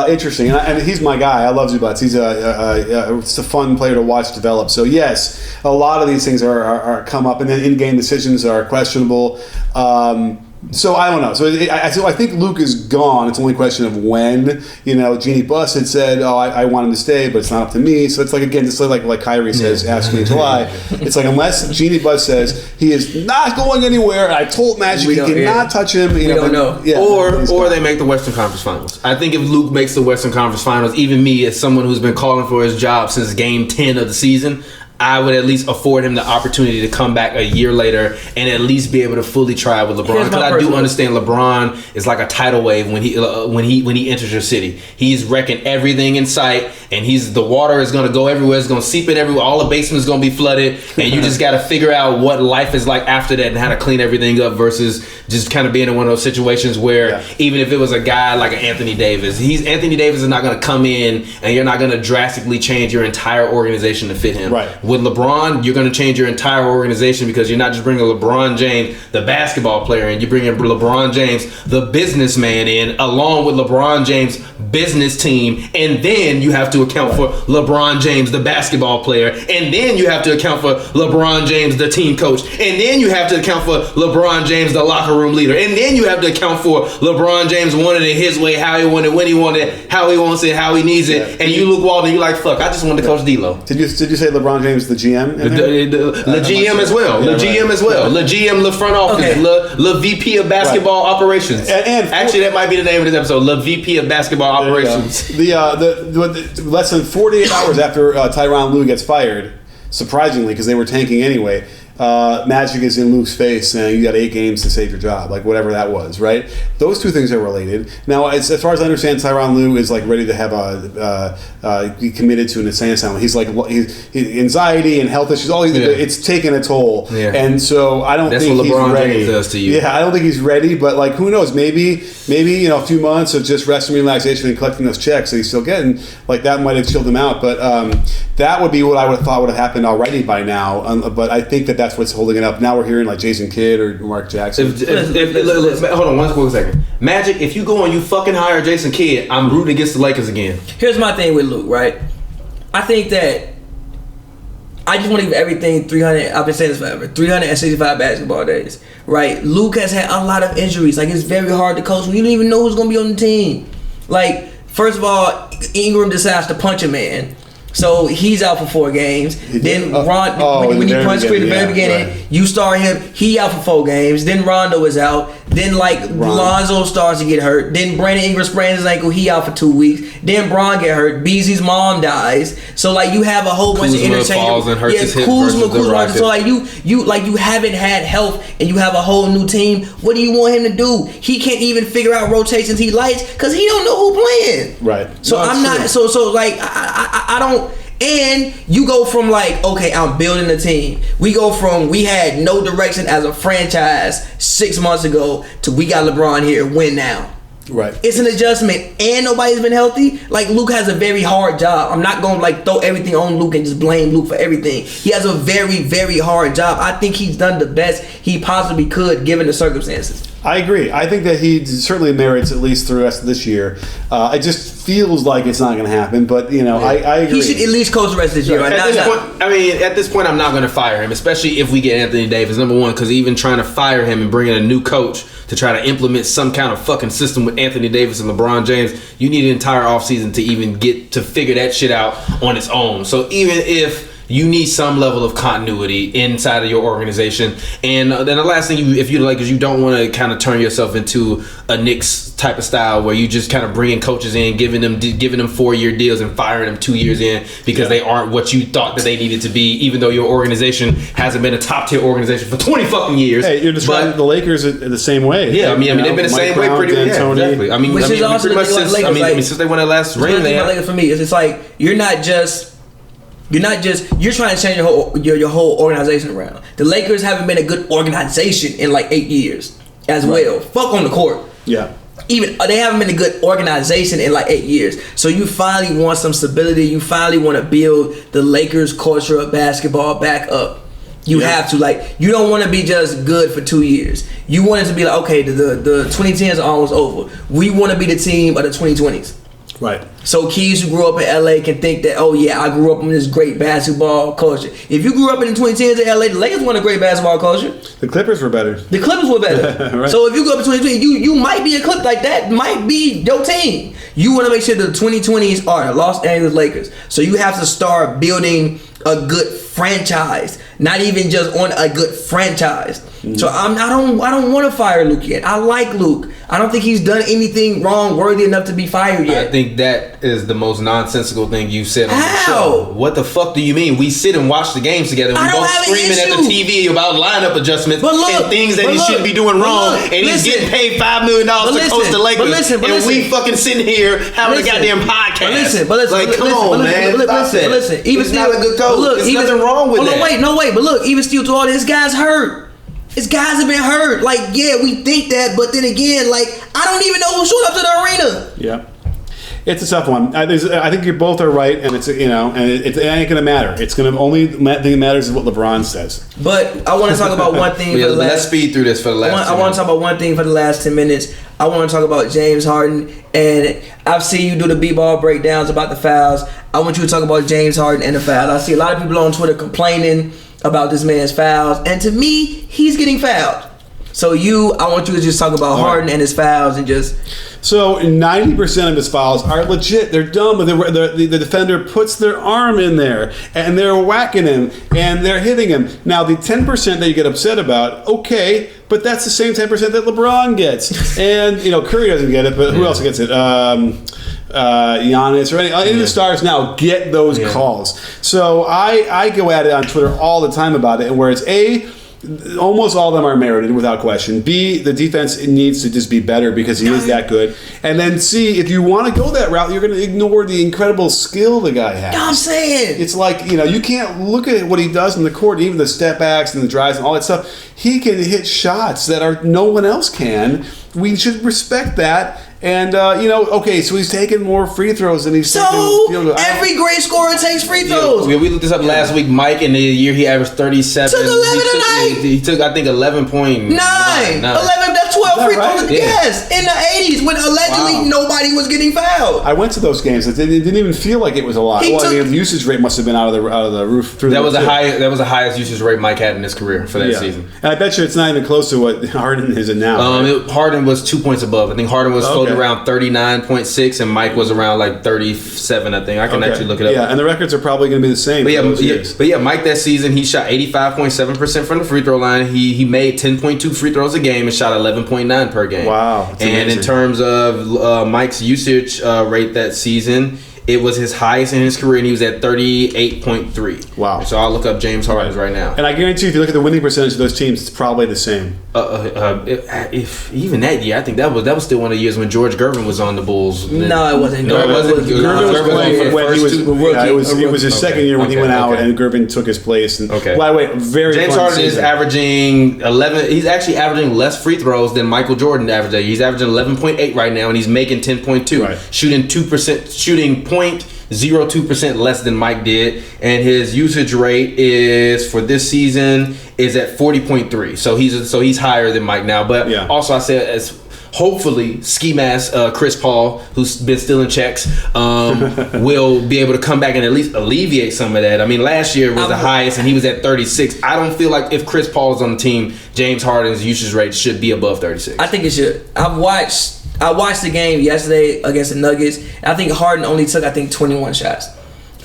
Interesting, and he's my guy. I love Zubac. He's it's a fun player to watch develop. So yes, a lot of these things are come up, and then in-game decisions are questionable. So I don't know. So I think Luke is gone. It's only a question of when. Jeannie Buss had said, "Oh, I want him to stay, but it's not up to me." So it's like, again, just like Kyrie says, "Ask me in July." It's like, unless Jeannie Buss says he is not going anywhere, I told Magic he cannot touch him. We don't know. Yeah, or they make the Western Conference Finals. I think if Luke makes the Western Conference Finals, even me as someone who's been calling for his job since Game 10 of the season, I would at least afford him the opportunity to come back a year later and at least be able to fully try with LeBron. Because I do understand LeBron is like a tidal wave when he enters your city. He's wrecking everything in sight, and the water is going to go everywhere. It's going to seep in everywhere. All the basements going to be flooded, and you just got to figure out what life is like after that and how to clean everything up versus just kind of being in one of those situations where even if it was a guy like an Anthony Davis, Anthony Davis is not going to come in and you're not going to drastically change your entire organization to fit him. Right. With LeBron, you're going to change your entire organization because you're not just bringing LeBron James, the basketball player, in. You're bringing LeBron James, the businessman, in, along with LeBron James' business team. And then you have to account for LeBron James, the basketball player. And then you have to account for LeBron James, the team coach. And then you have to account for LeBron James, the locker room leader. And then you have to account for LeBron James wanted it his way, how he wanted it, when he wanted it, how he wants it, how he needs it. Yeah. And you look Walton, you're like, fuck, I just wanted to coach D-Lo. Did you say LeBron James the GM? The GM as well. The GM as well. The GM, the front office. The VP of basketball operations. And actually, that might be the name of this episode. The VP of basketball operations. The less than 48 hours after Tyronn Lue gets fired, surprisingly, because they were tanking anyway, Magic is in Luke's face saying you got 8 games to save your job, like whatever that was, right? Those two things are related. Now, as far as I understand, Tyronn Lue is like ready to have be committed to an insane asylum. He's like anxiety and health issues. It's taken a toll, and so I don't think what he's LeBron ready. James does to you. Yeah, I don't think he's ready. But like, who knows? Maybe a few months of just rest and relaxation and collecting those checks that he's still getting, like that might have chilled him out. But that would be what I would have thought would have happened already by now. But I think that's what's holding it up. Now we're hearing like Jason Kidd or Mark Jackson. Hold on one quick second. Magic, if you go and you fucking hire Jason Kidd, I'm rooting against the Lakers again. Here's my thing with Luke, right? I think that I just want to give everything 300. I've been saying this forever. 365 basketball days, right? Luke has had a lot of injuries. Like, it's very hard to coach when you don't even know who's going to be on the team. Like, first of all, Ingram decides to punch a man. So he's out for 4 games. Then when he punched at the very beginning, you start him. He out for 4 games. Then Rondo is out. Then Lonzo starts to get hurt. Then Brandon Ingram sprains his ankle. He out for 2 weeks. Then Bron get hurt. Beasley's mom dies. So like you have a whole bunch of interchangeable. Falls and hurts his hip Kuzma. versus So like you haven't had health and you have a whole new team. What do you want him to do? He can't even figure out rotations he likes because he don't know who playing. Right. So I'm not. True. So like I don't. And you go from like, okay, I'm building a team. We go from we had no direction as a franchise 6 months ago to we got LeBron here, win now. Right. It's an adjustment, and nobody's been healthy. Like, Luke has a very hard job. I'm not gonna like throw everything on Luke and just blame Luke for everything. He has a very, very hard job. I think he's done the best he possibly could given the circumstances. I agree. I think that he certainly merits at least the rest of this year. It just feels like it's not going to happen, but I agree. He should at least coach the rest of this year. Right? At this point, I'm not going to fire him, especially if we get Anthony Davis. Number one, because even trying to fire him and bring in a new coach to try to implement some kind of fucking system with Anthony Davis and LeBron James, you need an entire offseason to even get to figure that shit out on its own. So even if you need some level of continuity inside of your organization. And then the last thing, if you're Lakers, you don't want to kind of turn yourself into a Knicks type of style where you just kind of bringing coaches in, giving them 4-year deals and firing them 2 years in because they aren't what you thought that they needed to be, even though your organization hasn't been a top tier organization for 20 fucking years. Hey, you're describing the Lakers the same way. Yeah, I mean they've been the same way pretty much. Yeah, exactly. I mean, which is also pretty much since they won that last ring. Lakers for me, it's like you're trying to change your whole organization around. The Lakers haven't been a good organization in like 8 years as well. Fuck on the court. Yeah. Even they haven't been a good organization in like 8 years. So you finally want some stability. You finally want to build the Lakers culture of basketball back up. You have to, like, you don't want to be just good for 2 years. You want it to be like, okay, the 2010s are almost over. We want to be the team of the 2020s. Right. So kids who grew up in LA can think that, oh yeah, I grew up in this great basketball culture. If you grew up in the 2010s in LA, the Lakers won a great basketball culture. The Clippers were better. The Clippers were better. Right. So if you grew up in 2020, you might be a Clip like that. Might be your team. You want to make sure the 2020s are the Los Angeles Lakers. So you have to start building a good franchise, not even just on a good franchise. So I don't want to fire Luke yet. I like Luke. I don't think he's done anything wrong worthy enough to be fired yet. I think that is the most nonsensical thing you said on the How? show. What the fuck do you mean? We sit and watch the games together. We both screaming at the TV about lineup adjustments and things that he shouldn't be doing wrong. And he's getting paid $5 million to coach the Lakers. And we fucking sitting here having a goddamn podcast. But listen, like, come on, man. Listen. Even he's still, not a good coach. Look, There's nothing wrong with that. But look, even still to all this, guys hurt. His guys have been hurt. Like, yeah, we think that, but then again, like, I don't even know who showed up to the arena. Yeah. It's a tough one. I think you both are right, and it ain't gonna matter. It's gonna only thing that matters is what LeBron says. But I want to talk about one thing. Let's speed through this for the last. I want to talk about one thing for the last 10 minutes. I want to talk about James Harden, and I've seen you do the b-ball breakdowns about the fouls. I want you to talk about James Harden and the fouls. I see a lot of people on Twitter complaining about this man's fouls, and to me, he's getting fouled. So I want you to just talk about Harden and his fouls and just. So 90% of his fouls are legit. They're dumb, but the defender puts their arm in there and they're whacking him and they're hitting him. Now the 10% that you get upset about, okay, but that's the same 10% that LeBron gets, and Curry doesn't get it, but who else gets it? Giannis or any of the stars now get those calls. So I go at it on Twitter all the time about it, and where it's almost all of them are merited without question. B, the defense needs to just be better because he is that good. And then C, if you want to go that route, you're going to ignore the incredible skill the guy has. I'm saying. It's like, you can't look at what he does in the court, even the step backs and the drives and all that stuff. He can hit shots that no one else can. We should respect that. And, okay, so he's taking more free throws than he's taking field goals. Every great scorer takes free throws. We looked this up last week. Mike, in the year he averaged 37. Took 11 tonight. He took, I think, 11.9. 11, that's 12 free throws. Yes, in the 80s when allegedly nobody was getting fouled. I went to those games. It didn't even feel like it was a lot. The usage rate must have been out of the roof. That was the highest usage rate Mike had in his career for that season. And I bet you it's not even close to what Harden is now. Harden was 2 points above. I think Harden was floating around 39.6 and Mike was around like 37, I think. I can actually look it up. Yeah, and the records are probably going to be the same. But Mike that season, he shot 85.7% from the free throw line. He made 10.2 free throws a game and shot 11.9 per game. Wow. And amazing. In terms of Mike's usage rate that season, it was his highest in his career, and he was at 38.3. Wow. So I'll look up James Harden's right now. And I guarantee you, if you look at the winning percentage of those teams, it's probably the same. If even that year, I think that was still one of the years when George Gervin was on the Bulls. No, it wasn't. It was his second year when he went out, and Gervin took his place. And, by the way, James Harden is averaging 11. He's actually averaging less free throws than Michael Jordan averaged. He's averaging 11.8 right now, and he's making 10.2, shooting 0.02% less than Mike did, and his usage rate is for this season is at 40.3. So he's higher than Mike now. But also I said as hopefully ski mask Chris Paul, who's been stealing checks, will be able to come back and at least alleviate some of that. I mean, last year was the highest, and he was at 36. I don't feel like if Chris Paul is on the team, James Harden's usage rate should be above 36. I think it should. I watched the game yesterday against the Nuggets. I think Harden only took 21 shots.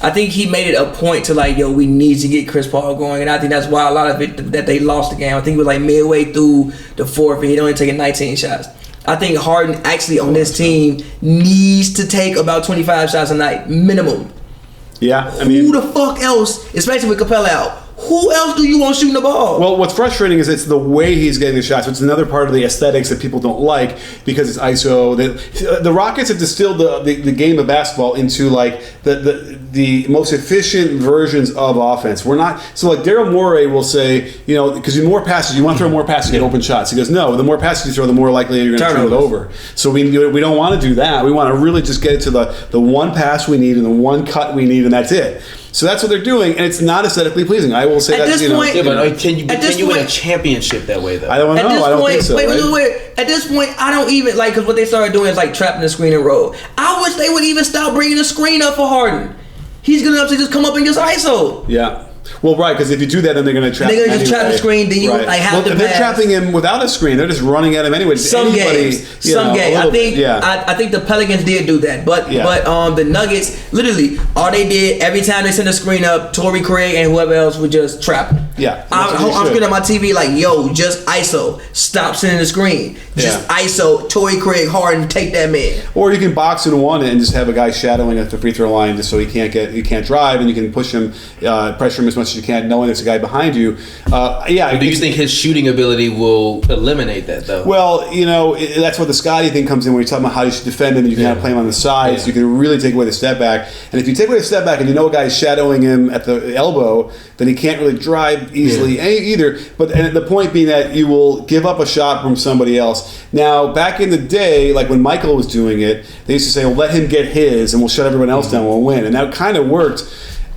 I think he made it a point to like, yo, we need to get Chris Paul going, and I think that's why a lot of it that they lost the game. I think it was like midway through the fourth, and he'd only taken 19 shots. I think Harden actually on this team needs to take about 25 shots a night minimum. Yeah, I mean, who the fuck else, especially with Capella out? Who else do you want shooting the ball? Well, what's frustrating is it's the way he's getting the shots. It's another part of the aesthetics that people don't like because it's ISO. The Rockets have distilled the game of basketball into like the most efficient versions of offense. We're not so like Daryl Morey will say, you know, because the more passes you want to throw more passes, you get open shots. He goes, no, the more passes you throw, the more likely you're going to turn it over. So we don't want to do that. We want to really just get it to the one pass we need and the one cut we need, and that's it. So that's what they're doing, and it's not aesthetically pleasing. I will say at that. This point, yeah, but can you win a championship that way though? I don't know. I don't think so. Wait. At this point, I don't even like because what they started doing is like trapping the screen and roll. I wish they would even stop bringing the screen up for Harden. He's gonna have to just come up and just ISO. Yeah. Well, right, because if you do that, then they're going to trap him. They're going to just trap the screen, then you like have to pass. They're trapping him without a screen. They're just running at him anyway. Some games. I think the Pelicans did do that, but the Nuggets, literally, all they did every time they sent a screen up, Torrey Craig and whoever else would just trap him. Yeah, I'm screening on my TV like, yo, just ISO, stop sending the screen, just ISO, Torrey Craig, Harden, take that man. Or you can box in one and just have a guy shadowing at the free throw line just so he can't drive, and you can push him, pressure him as much as you can, knowing there's a guy behind you. Do you think his shooting ability will eliminate that though? Well, you know, that's what the Scotty thing comes in when you're talking about how you should defend him and you can kind of play him on the sides. So you can really take away the step back. And if you take away the step back and you know a guy is shadowing him at the elbow, then he can't really drive easily either. But and the point being that you will give up a shot from somebody else. Now, back in the day, like when Michael was doing it, they used to say, well, let him get his and we'll shut everyone else down, we'll win. And that kind of worked.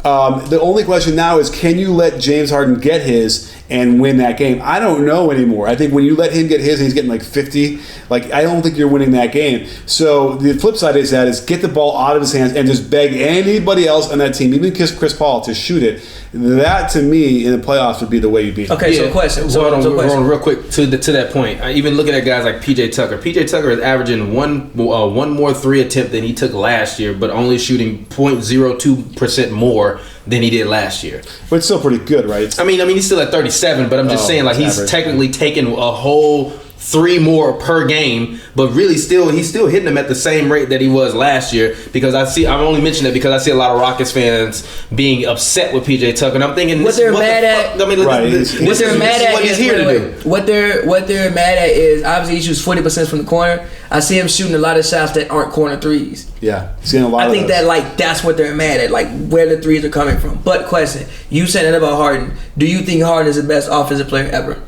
The only question now is, can you let James Harden get his and win that game? I don't know anymore. I think when you let him get his and he's getting like 50, like I don't think you're winning that game. So the flip side is get the ball out of his hands and just beg anybody else on that team, even Chris Paul, to shoot it. That to me in the playoffs would be the way you beat him. Okay, so question. So hold on real quick to that point. Even looking at guys like PJ Tucker. PJ Tucker is averaging one more three attempt than he took last year, but only shooting 0.02% more than he did last year. But it's still pretty good, right? I mean he's still at 37, but I'm just saying like he's average. Technically taking a whole 3 more per game, but really he's still hitting them at the same rate that he was last year. Because I'm only mentioning that because I see a lot of Rockets fans being upset with PJ Tucker, and I'm thinking what they're mad at. What they're mad at is here to do. What they're mad at is obviously he shoots 40% from the corner. I see him shooting a lot of shots that aren't corner threes. Yeah, he's getting a lot. I think that's what they're mad at, like where the threes are coming from. But question, you said that about Harden. Do you think Harden is the best offensive player ever?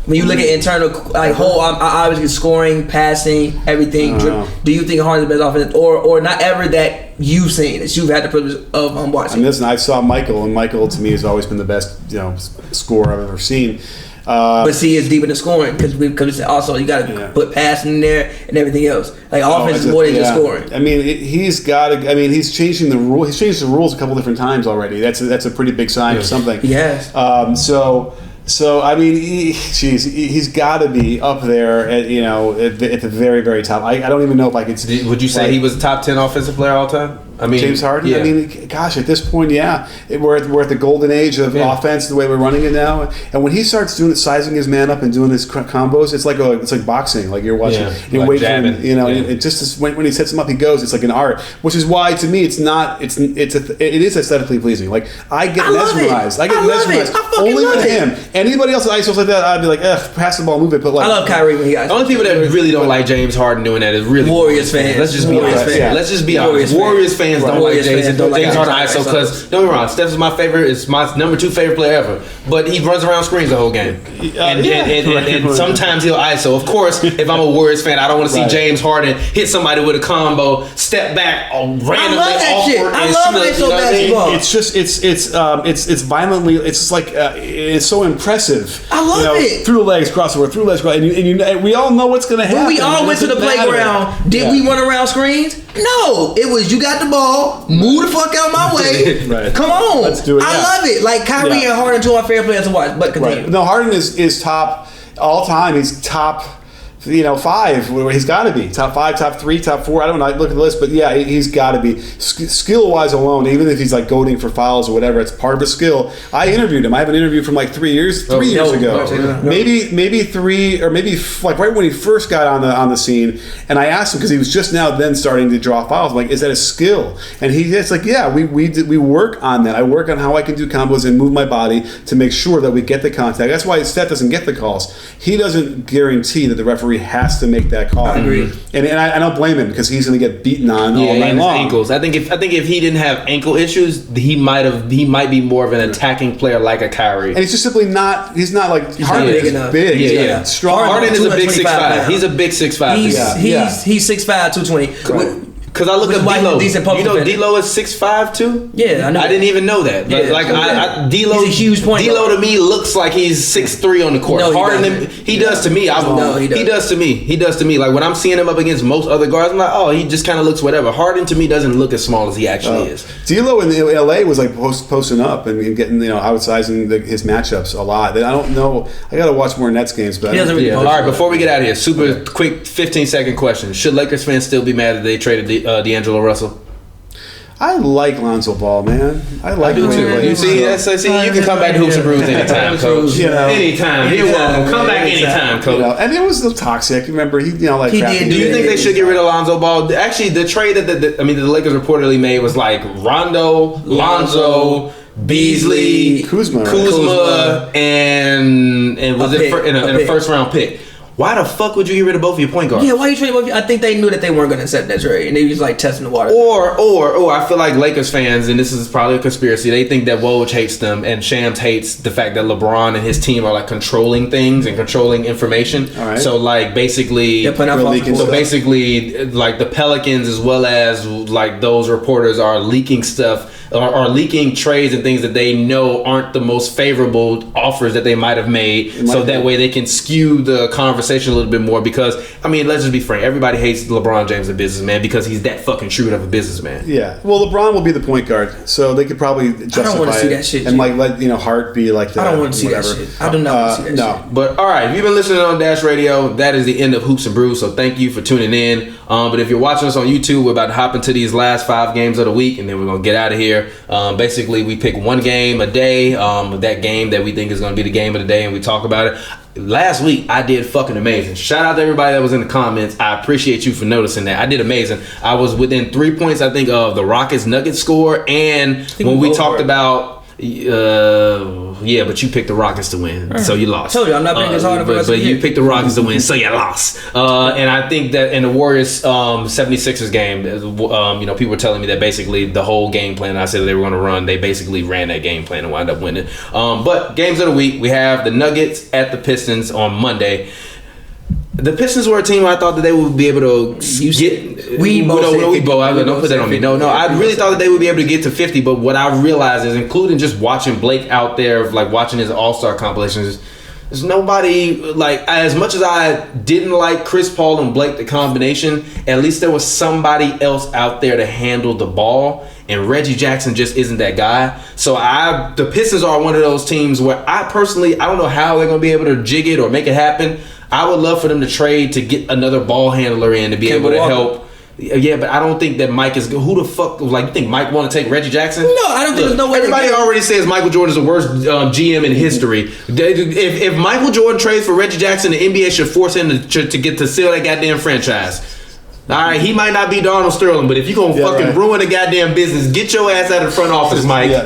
When you look at internal, like whole, obviously scoring, passing, everything. Do you think Harden's the best offensive, or not ever that you've seen, that you've had the privilege of watching? I mean, listen, I saw Michael, and Michael to me has always been the best, scorer I've ever seen. But see, it's deeper than scoring because also you got to put passing in there and everything else. Like offense is more than just scoring. I mean, he's changing the rule. He's changed the rules a couple different times already. That's a pretty big sign of something. Yes. So I mean, he's got to be up there at the very, very top. I don't even know if I could. Would you say he was top 10 offensive player all time? I mean, James Harden. Yeah. I mean, gosh, at this point, we're at the golden age of offense, the way we're running it now. And when he starts sizing his man up and doing his combos, it's like boxing. Like you're watching, you're waiting for him. It just when he sets him up, he goes. It's like an art, which is why to me it's not. It is aesthetically pleasing. Like I get mesmerized. I get mesmerized only with him. Anybody else that ISOs like that, I'd be like, pass the ball, move it. But like, I love Kyrie when he ISOs. The only people that really don't like James Harden doing that is really Warriors fans. Let's just be honest. Let's just be honest. Warriors fans don't like James Harden ISO because don't get me wrong, Steph is my favorite. It's my number 2 favorite player ever. But he runs around screens the whole game, and sometimes he'll ISO. Of course, if I'm a Warriors fan, I don't want to see James Harden hit somebody with a combo, step back, randomly awkward. I love ISO basketball. It's just it's violently. It's just like it's so impressive. I love it. Through the legs, crossover, and we all know what's going to happen. When we all went to the playground, did we run around screens? No, it was you got the ball, move the fuck out my way. Come on, let's do it. I love it. Like Kyrie and Harden, 2 of my favorite players to watch. But continue. No, Harden is top all time. He's top 5, where he's got to be top 5, top 3, top 4. I don't know. I look at the list, but yeah, he's got to be skill wise alone. Even if he's like goading for fouls or whatever, it's part of his skill. I interviewed him. I have an interview from like 3 years ago, maybe 3 or maybe like right when he first got on the scene. And I asked him because he was just now then starting to draw fouls. I'm like, is that a skill? And he's like, yeah, we work on that. I work on how I can do combos and move my body to make sure that we get the contact. That's why Steph doesn't get the calls. He doesn't guarantee that the referee has to make that call. I agree, and I don't blame him because he's going to get beaten on all night long. Ankles. I think if he didn't have ankle issues, he might be more of an attacking player like a Kyrie. And he's just simply not. He's not like Harden. Big enough. Big. Yeah. Strong. Harden is a big 6'5". He's a big 6'5". He's 6'5", 220. Because I look at D'Lo. You know D'Lo is 6'5" too? Yeah, I know. I didn't even know that. D'Lo, he's a huge point. D'Lo to me looks like he's 6'3" on the court. No, Harden, he does to me. He does to me. He does to me. Like when I'm seeing him up against most other guards, I'm like, oh, he just kind of looks whatever. Harden to me doesn't look as small as he actually is. D'Lo in LA was like posting up and getting outsizing his matchups a lot. I don't know. I got to watch more Nets games, but he doesn't really. All right, before we get out of here, super quick 15-second question: should Lakers fans still be mad that they traded D'Angelo Russell? I like Lonzo Ball, man. I like him too. You see, you can come back to HoopsNBrews anytime, Coach. Anytime. You're welcome. Come back anytime, Coach. And it was toxic. Remember, he did. Do you think they should get rid of Lonzo Ball? Actually, the trade that the Lakers reportedly made was like Rondo, Lonzo, Beasley, Kuzma, and was it in a first round pick? Why the fuck would you get rid of both of your point guards? Yeah, why you trading both? I think they knew that they weren't going to accept that trade, and they was like testing the water. Or I feel like Lakers fans, and this is probably a conspiracy, they think that Woj hates them and Shams hates the fact that LeBron and his team are like controlling things and controlling information. All right. So like basically, like the Pelicans as well as like those reporters are leaking stuff. Are leaking trades and things that they know aren't the most favorable offers that they might have made, so that way they can skew the conversation a little bit more. Because let's just be frank, everybody hates LeBron James, a businessman, because he's that fucking shrewd of a businessman. Yeah, well, LeBron will be the point guard, so they could probably justify I don't want to see that shit, and let Hart be like the. I don't want to see that shit. I do not want to see that shit. But all right, if you've been listening on Dash Radio, that is the end of Hoops and Brews. So thank you for tuning in. But if you're watching us on YouTube, we're about to hop into these last 5 games of the week, and then we're gonna get out of here. Basically, we pick one game a day, that game that we think is going to be the game of the day, and we talk about it. Last week, I did fucking amazing. Shout out to everybody that was in the comments. I appreciate you for noticing that. I did amazing. I was within 3 points, I think, of the Rockets-Nuggets score, and when we talked about... but you picked the Rockets to win, so you lost. I told you, I'm not being as hard but you picked the Rockets to win, so you lost. And I think that in the Warriors 76ers game, people were telling me that basically the whole game plan I said they were going to run, they basically ran that game plan and wound up winning. But games of the week, we have the Nuggets at the Pistons on Monday. The Pistons were a team where I thought that they would be able to get. Don't put that on me. No. I really thought that they would be able to get to 50. But what I realized is, including just watching Blake out there, like watching his All-Star compilations, there's nobody like. As much as I didn't like Chris Paul and Blake, the combination, at least there was somebody else out there to handle the ball. And Reggie Jackson just isn't that guy. So the Pistons are one of those teams where I don't know how they're going to be able to jig it or make it happen. I would love for them to trade to get another ball handler in to be able to help. Yeah, but I don't think that Mike is. Who the fuck? Like, you think Mike want to take Reggie Jackson? No, I don't think there's no way. Everybody already says Michael Jordan is the worst GM in history. If Michael Jordan trades for Reggie Jackson, the NBA should force him to get to seal that goddamn franchise. All right, he might not be Donald Sterling, but if you're going to ruin the goddamn business, get your ass out of the front office, Mike. Yeah,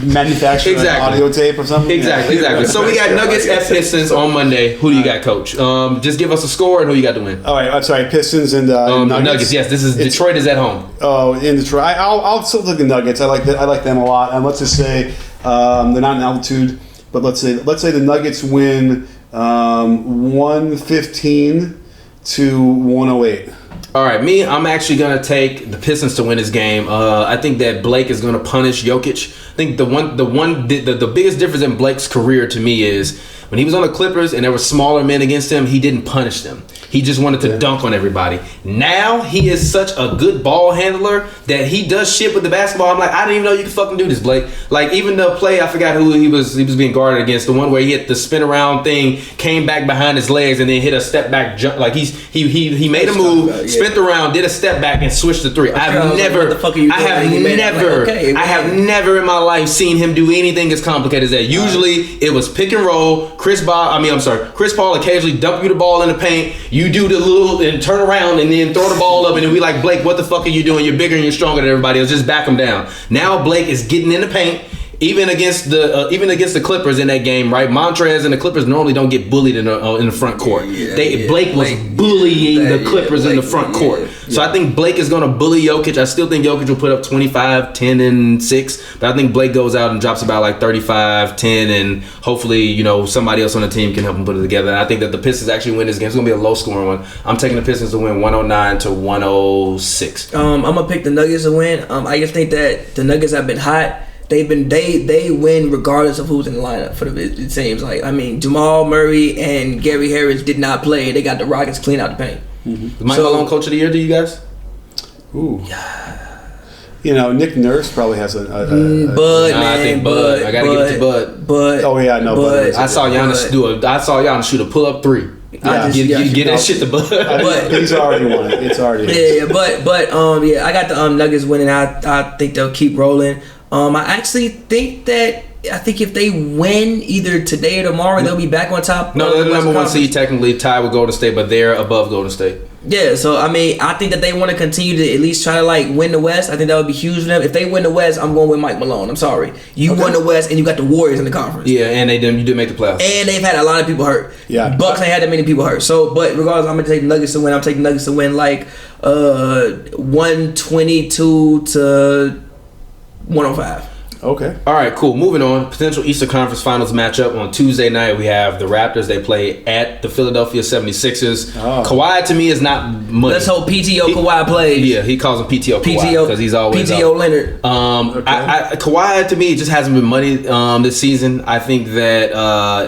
manufacture an audio tape or something. Exactly. So we got Nuggets at Pistons on Monday. Who do you got, Coach? Just give us a score and who you got to win. All right, I'm sorry, Pistons and Nuggets. Yes, Detroit is at home. Oh, in Detroit. I'll still take the Nuggets. I like them a lot. And let's just say they're not in altitude, but let's say the Nuggets win 115 to 108. All right, I'm actually going to take the Pistons to win this game. I think that Blake is going to punish Jokic. I think the biggest difference in Blake's career to me is when he was on the Clippers and there were smaller men against him, he didn't punish them. He just wanted to dunk on everybody. Now he is such a good ball handler that he does shit with the basketball. I'm like, I didn't even know you could fucking do this, Blake. Like, even the play, I forgot who he was being guarded against, the one where he hit the spin around thing, came back behind his legs, and then hit a step back jump. Like, he made a move, spent around, did a step back, and switched the three. I have never in my life seen him do anything as complicated as that. Usually it was pick and roll. Chris Paul occasionally dump you the ball in the paint. You do the little and turn around and then throw the ball up, and then we like, Blake, what the fuck are you doing? You're bigger and you're stronger than everybody else. Just back him down. Now Blake is getting in the paint. Even against the Clippers in that game, right? Montrez and the Clippers normally don't get bullied in the front court. Blake was bullying the Clippers in the front court. So I think Blake is going to bully Jokic. I still think Jokic will put up 25, 10, and 6. But I think Blake goes out and drops about like 35, 10, and hopefully, somebody else on the team can help him put it together. And I think that the Pistons actually win this game. It's going to be a low-scoring one. I'm taking the Pistons to win 109-106. I'm going to pick the Nuggets to win. I just think that the Nuggets have been hot. They win regardless of who's in the lineup. It seems like, Jamal Murray and Gary Harris did not play. They got the Rockets clean out the paint. Mm-hmm. Mike Malone coach of the year to you guys? Ooh. Nick Nurse probably has a I think Bud. I gotta give it to Bud. Bud. Oh yeah, no. Bud. I saw Giannis shoot a pull-up 3. Get that shit to Bud. But he's already won it. It's already. But I got the Nuggets winning. I think they'll keep rolling. I actually think if they win either today or tomorrow, they'll be back on top. No, they're the number 1 seed, technically tied with Golden State, but they're above Golden State. Yeah, so I think that they want to continue to at least try to win the West. I think that would be huge for them. If they win the West, I'm going with Mike Malone. I'm sorry, won the West and you got the Warriors in the conference. Yeah, and you did make the playoffs. And they've had a lot of people hurt. Yeah, Bucks ain't had that many people hurt. So, but regardless, I'm gonna take the Nuggets to win. I'm taking the Nuggets to win 122 to 105. Okay. All right, cool. Moving on. Potential Eastern Conference Finals matchup on Tuesday night. We have the Raptors. They play at the Philadelphia 76ers. Oh. Kawhi, to me, is not money. Let's hope Kawhi plays. Yeah, he calls him PTO Kawhi because he's always PTO Leonard. Kawhi, to me, just hasn't been money this season. I think that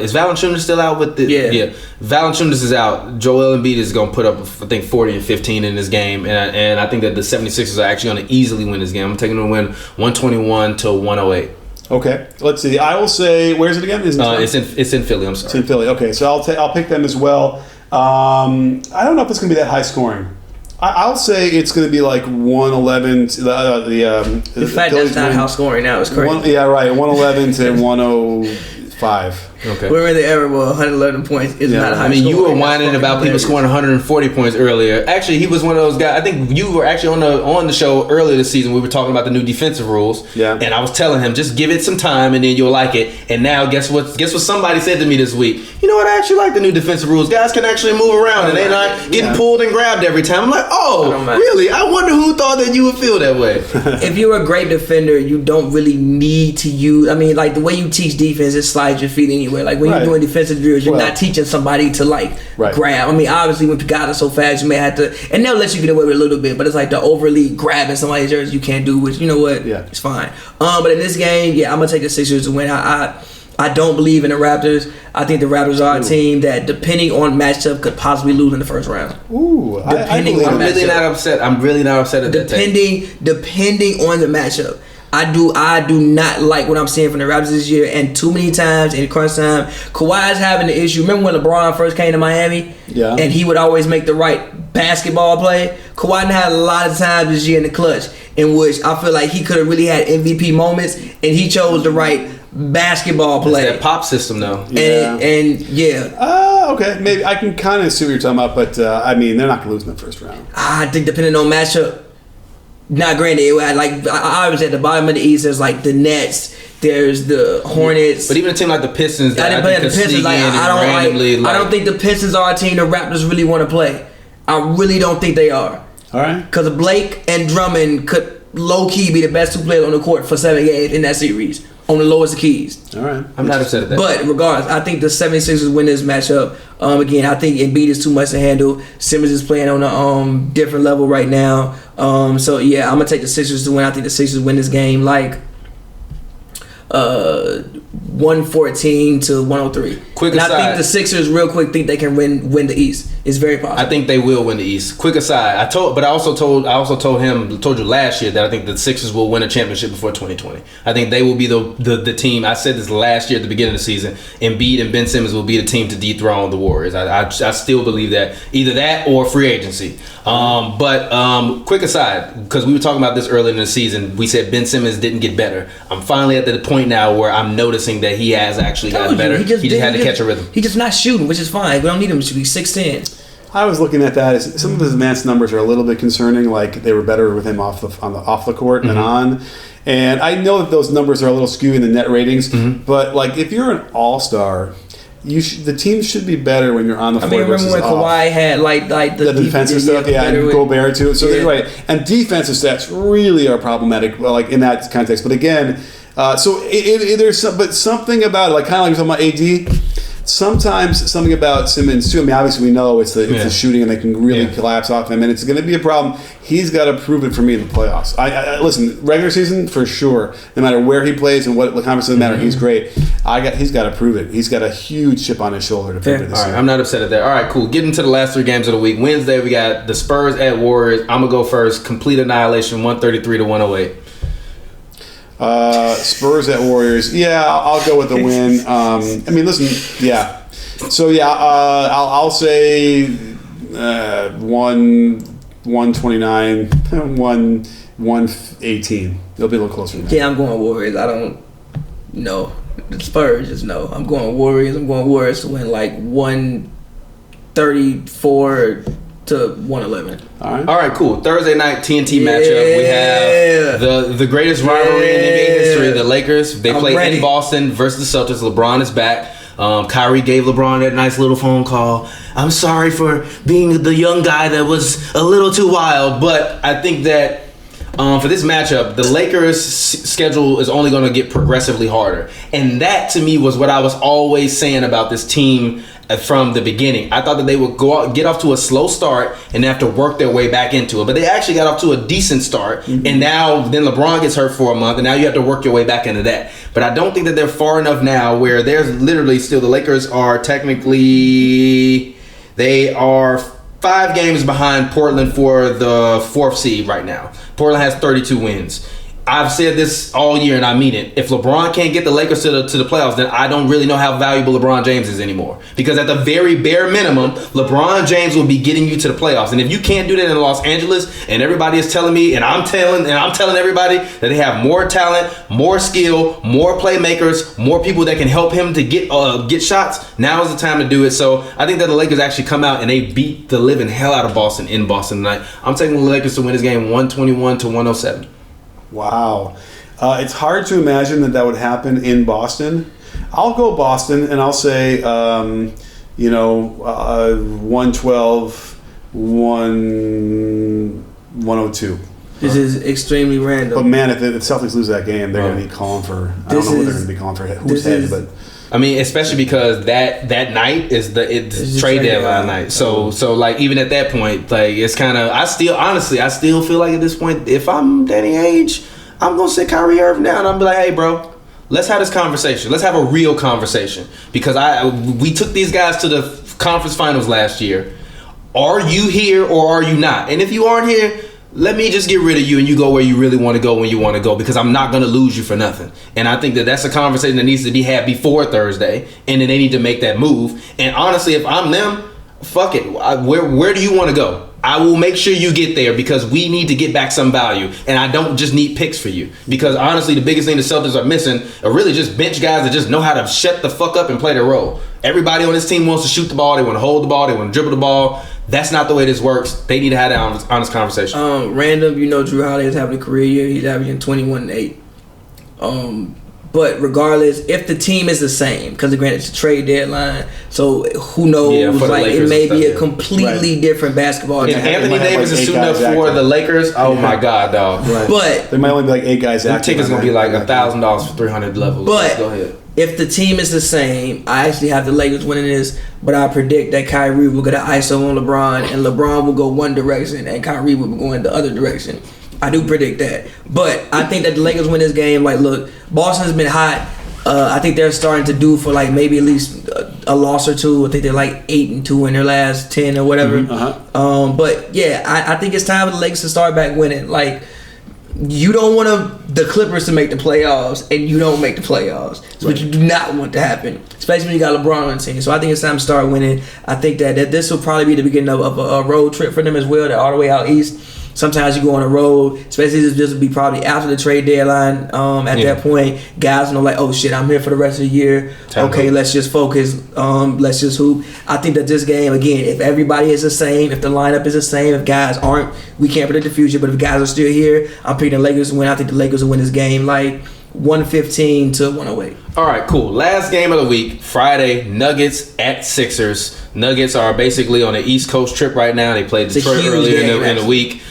is Valanciunas still out with the... Yeah. Valanciunas is out. Joel Embiid is going to put up, I think, 40 and 15 in this game. And I think that the 76ers are actually going to easily win this game. I'm taking them to win 121 to 108. Okay, let's see. I will say, where's it again? It's in Philly. I'm sorry. It's in Philly. Okay, so I'll pick them as well. I don't know if it's going to be that high scoring. I'll say it's going to be like 111. The fact that's not how scoring now is crazy. 111 to 105. Okay. We're in the era where 111 points is not a high score. You were whining about people scoring 140 points earlier. Actually, he was one of those guys. I think you were actually on the show earlier this season. We were talking about the new defensive rules. Yeah. And I was telling him, just give it some time and then you'll like it. And now, guess what somebody said to me this week? You know what? I actually like the new defensive rules. Guys can actually move around and they're not getting pulled and grabbed every time. I'm like, really? I wonder who thought that you would feel that way. If you're a great defender, you don't really need to use... the way you teach defense, it slides your feet anyway. When you're doing defensive drills, you're not teaching somebody to grab. Obviously when guys are so fast, you may have to, and they'll let you get away with a little bit, but it's like the overly grabbing somebody's jersey you can't do, which it's fine. But in this game, I'm gonna take the Sixers to win. I don't believe in the Raptors. I think the Raptors are a team that, depending on matchup, could possibly lose in the first round. Ooh, I'm really not upset. I'm really not upset at that. Depending on the matchup. I do not like what I'm seeing from the Raptors this year, and too many times in crunch time, Kawhi's having the issue. Remember when LeBron first came to Miami? Yeah. And he would always make the right basketball play? Kawhi had a lot of times this year in the clutch in which I feel like he could have really had MVP moments, and he chose the right basketball play. It's that pop system, though. Okay. Maybe I can kind of see what you're talking about, but they're not going to lose in the first round. I think depending on matchup. Not granted, I was at the bottom of the East. There's the Nets, there's the Hornets. But even a team like the Pistons, I don't think the Pistons are a team the Raptors really want to play. I really don't think they are. All right. Because Blake and Drummond could low key be the best two players on the court for 7 games in that series on the lowest of keys. All right. I'm not upset at that. But regardless, I think the 76ers win this matchup. Again, I think Embiid is too much to handle. Simmons is playing on a different level right now. I'm gonna take the Sixers to win. I think the Sixers win this game 114 to 103. Quick and aside, I think the Sixers, real quick, think they can win the East. It's very possible. I think they will win the East. Quick aside, I also told you last year that I think the Sixers will win a championship before 2020. I think they will be the team. I said this last year at the beginning of the season. Embiid and Ben Simmons will be the team to dethrone the Warriors. I still believe that, either that or free agency. But quick aside, because we were talking about this earlier in the season, we said Ben Simmons didn't get better. I'm finally at the point now where I'm noticing that he has actually gotten better. He just had to catch a rhythm. He's just not shooting, which is fine. We don't need him to be 6'10". I was looking at that as some of his advanced numbers are a little bit concerning. Like they were better with him off the court than on. And I know that those numbers are a little skewed in the net ratings. But like if you're an all-star, the team should be better when you're on the floor. I mean, remember when Kawhi had like the defensive stuff, and Gobert too. So they're right. And defensive stats really are problematic, like in that context. But again, there's something about it, like kind of like we're talking about AD. Sometimes something about Simmons too. I mean, obviously we know it's the shooting, and they can really collapse off him, and it's going to be a problem. He's got to prove it for me in the playoffs. I listen, regular season for sure. No matter where he plays and what conference, doesn't matter. He's great. He's got to prove it. He's got a huge chip on his shoulder to prove it this year. I'm not upset at that. All right, cool. Getting to the last 3 games of the week. Wednesday we got the Spurs at Warriors. I'm gonna go first. Complete annihilation, 133-108. Spurs at Warriors. Yeah, I'll go with the win. I mean, listen. Yeah. So yeah, I'll say 129, 118. It'll be a little closer than that. Yeah, I'm going Warriors. I don't know. The Spurs just know. I'm going Warriors. I'm going Warriors to win like 134 to 111. All right, cool. Thursday night TNT matchup. We have the greatest rivalry in NBA history. The Lakers. They play in Boston versus the Celtics. LeBron is back. Kyrie gave LeBron that nice little phone call. I'm sorry for being the young guy that was a little too wild, but I think that for this matchup, the Lakers' schedule is only going to get progressively harder. And that, to me, was what I was always saying about this team from the beginning. I thought that they would get off to a slow start and have to work their way back into it. But they actually got off to a decent start. And now, then LeBron gets hurt for a month, and now you have to work your way back into that. But I don't think that they're far enough now where there's literally still, the Lakers are technically, they are 5 games behind Portland for the 4th seed right now. Portland has 32 wins. I've said this all year, and I mean it. If LeBron can't get the Lakers to the playoffs, then I don't really know how valuable LeBron James is anymore. Because at the very bare minimum, LeBron James will be getting you to the playoffs. And if you can't do that in Los Angeles, and everybody is telling me, and I'm telling everybody that they have more talent, more skill, more playmakers, more people that can help him to get shots, now is the time to do it. So I think that the Lakers actually come out and they beat the living hell out of Boston in Boston tonight. I'm taking the Lakers to win this game 121-107. Wow. It's hard to imagine that would happen in Boston. I'll go Boston, and I'll say, 112, 102. This is extremely random. But man, if the Celtics lose that game, they're going to be calling for, I don't know what they're going to be calling for, who's head, but... I mean, especially because that night is it's trade deadline night. So like even at that point, like it's kind of I still feel like at this point, if I'm Danny Ainge, I'm gonna sit Kyrie Irving down. I'm be like, hey, bro, let's have this conversation. Let's have a real conversation because we took these guys to the conference finals last year. Are you here or are you not? And if you aren't here, let me just get rid of you and you go where you really want to go when you want to go because I'm not going to lose you for nothing. And I think that that's a conversation that needs to be had before Thursday, and then they need to make that move. And honestly, if I'm them, fuck it. Where do you want to go? I will make sure you get there because we need to get back some value. And I don't just need picks for you. Because honestly, the biggest thing the Celtics are missing are really just bench guys that just know how to shut the fuck up and play their role. Everybody on this team wants to shoot the ball. They want to hold the ball. They want to dribble the ball. That's not the way this works. They need to have that honest conversation. Random, Drew Holiday is having a career year. He's averaging 21-8. But regardless, if the team is the same, because granted it's a trade deadline, so who knows? It may be a completely different basketball. If Anthony Davis is suiting up for the Lakers, my God, dog. Right. But there might only be like 8 guys active. The ticket's going to be like $1,000 for 300 levels. But go ahead. If the team is the same, I actually have the Lakers winning this, but I predict that Kyrie will get an ISO on LeBron, and LeBron will go one direction, and Kyrie will be going the other direction. I do predict that. But I think that the Lakers win this game. Like, look, Boston's been hot. I think they're starting to do for, like, maybe at least a loss or two. I think they're like 8-2 in their last 10 or whatever. But yeah, I think it's time for the Lakers to start back winning. Like, you don't want the Clippers to make the playoffs, and you don't make the playoffs. So what you do not want to happen, especially when you got LeBron on the team. So I think it's time to start winning. I think that this will probably be the beginning of a road trip for them as well. They're all the way out east. Sometimes you go on a road, especially this will be probably after the trade deadline. At that point, guys know like, oh shit, I'm here for the rest of the year. Okay, let's just focus. Let's just hoop. I think that this game, again, if everybody is the same, if the lineup is the same, if guys aren't, we can't predict the future. But if guys are still here, I'm picking the Lakers to win. I think the Lakers will win this game like 115 to 108. All right, cool. Last game of the week, Friday, Nuggets at Sixers. Nuggets are basically on an East Coast trip right now. They played Detroit earlier in the week.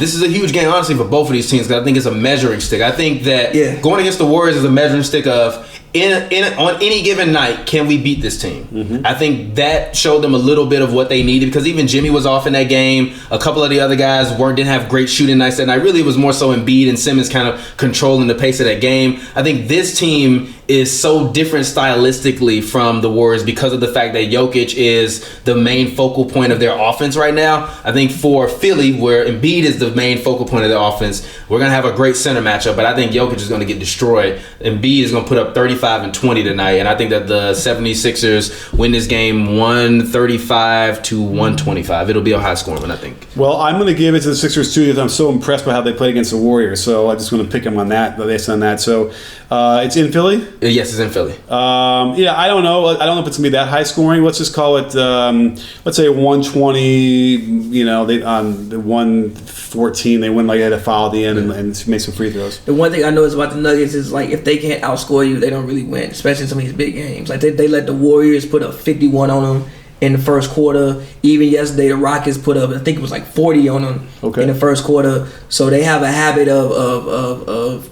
This is a huge game, honestly, for both of these teams, because I think it's a measuring stick. I think that going against the Warriors is a measuring stick of, on any given night, can we beat this team? I think that showed them a little bit of what they needed, because even Jimmy was off in that game. A couple of the other guys didn't have great shooting nights that night. Really, it was more so Embiid and Simmons kind of controlling the pace of that game. I think this team is so different stylistically from the Warriors because of the fact that Jokic is the main focal point of their offense right now. I think for Philly, where Embiid is the main focal point of their offense, we're going to have a great center matchup, but I think Jokic is going to get destroyed. Embiid is going to put up 35 and 20 tonight, and I think that the 76ers win this game 135 to 125. It'll be a high scoring one, I think. Well, I'm going to give it to the Sixers too, because I'm so impressed by how they played against the Warriors, so I just want to pick them on that, based on that. So it's in Philly? Yes, it's in Philly. I don't know. I don't know if it's going to be that high scoring. Let's just call it, let's say 120, they on the 114, they win like they had a foul at the end and make some free throws. The one thing I know is about the Nuggets is like, if they can't outscore you, they don't really win, especially in some of these big games. Like they let the Warriors put up 51 on them in the first quarter. Even yesterday, the Rockets put up, I think it was like 40 on them in the first quarter. So they have a habit of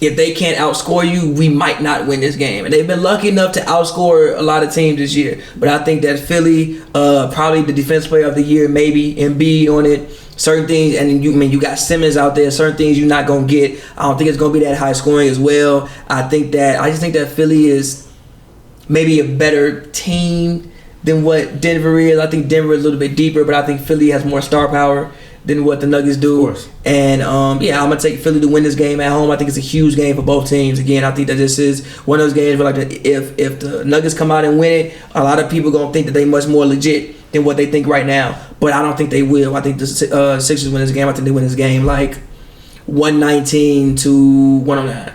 if they can't outscore you, we might not win this game. And they've been lucky enough to outscore a lot of teams this year. But I think that Philly, probably the defense player of the year, maybe Embiid on it. Certain things, and you got Simmons out there. Certain things you're not gonna get. I don't think it's gonna be that high scoring as well. I just think that Philly is maybe a better team than what Denver is. I think Denver is a little bit deeper, but I think Philly has more star power than what the Nuggets do. Of course. And I'm gonna take Philly to win this game at home. I think it's a huge game for both teams. Again, I think that this is one of those games where if the Nuggets come out and win it, a lot of people gonna think that they much more legit than what they think right now. But I don't think they will. I think the Sixers win this game. I think they win this game like 119 to 109.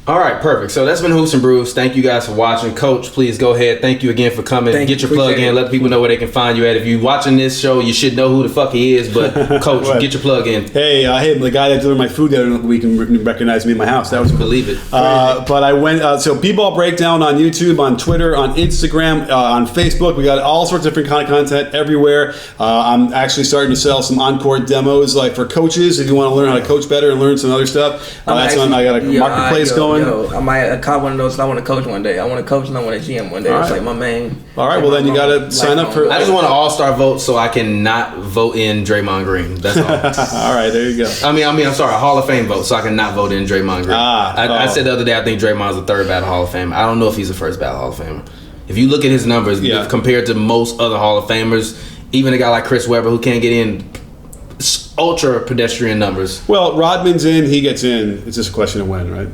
All right, perfect. So that's been Hoops and Brews. Thank you guys for watching. Coach, please go ahead. Thank you again for coming. Get your plug in. Let people know where they can find you at. If you're watching this show, you should know who the fuck he is. But Coach, get your plug in. Hey, the guy that delivered my food the other week can recognize me in my house. That was believe it. But I went so B-Ball Breakdown on YouTube, on Twitter, on Instagram, on Facebook. We got all sorts of different kind of content everywhere. I'm actually starting to sell some encore demos like for coaches if you want to learn how to coach better and learn some other stuff. I got a marketplace going. I might cop one of those. I want to coach one day. I want to coach and I want to GM one day. It's like my main. All right. Well, then you got to sign up for. I just want an all-star vote so I can not vote in Draymond Green. That's all. All right. There you go. I'm sorry. A Hall of Fame vote so I can not vote in Draymond Green. I said the other day I think Draymond's the third ballot Hall of Famer. I don't know if he's the first ballot Hall of Famer. If you look at his numbers compared to most other Hall of Famers, even a guy like Chris Webber who can't get in. Ultra pedestrian numbers. Well, Rodman's in. He gets in. It's just a question of when, right?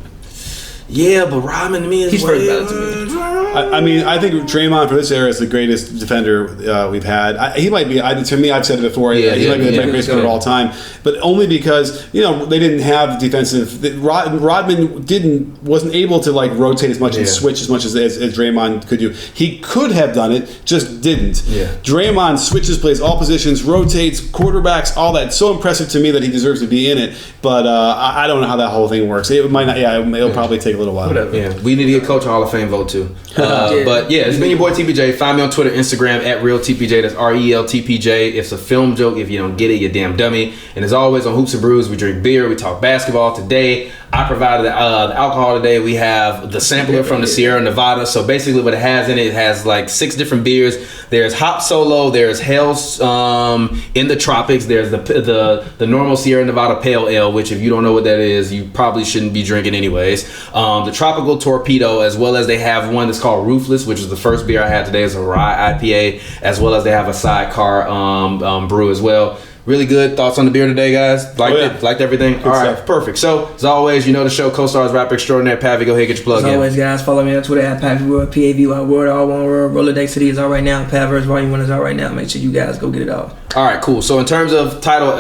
Yeah, but Rodman to me is first ballot to me. I think Draymond for this era is the greatest defender we've had. He might be. To me, I've said it before. He might be the greatest defender of all time, but only because they didn't have defensive. Rodman wasn't able to like rotate as much and switch as much as Draymond could do. He could have done it, just didn't. Yeah. Draymond switches, plays all positions, rotates, quarterbacks, all that. It's so impressive to me that he deserves to be in it. But I don't know how that whole thing works. It might not. Yeah, it'll probably take a little while. Whatever. Yeah, we need to get Coach Hall of Fame vote too. But yeah, it's been your boy TPJ. Find me on Twitter, Instagram at RealTPJ. That's RealTPJ. It's a film joke. If you don't get it, you're damn dummy. And as always on Hoops and Brews, we drink beer, we talk basketball. Today, I provided the alcohol today. We have the sampler from the Sierra Nevada. So basically what it has in it has like 6 different beers. There's Hop Solo, there's Hell's in the Tropics, there's the normal Sierra Nevada Pale Ale, which if you don't know what that is, you probably shouldn't be drinking anyways. The Tropical Torpedo, as well as they have one that's called Roofless, which is the first beer I had today. It's a rye IPA, as well as they have a sidecar brew as well. Really good. Thoughts on the beer today, guys? Liked it? Liked everything? Good All right, stuff. Perfect. So, as always, you know the show, co-stars, rapper extraordinaire, Pavy. Go ahead, get your plug in. As always, guys, follow me on Twitter at Pavy World, Pavy World, all one word. Rolodex City is out right now. Pavverse Volume 1 is out right now. Make sure you guys go get it all. All right, cool. So, in terms of title,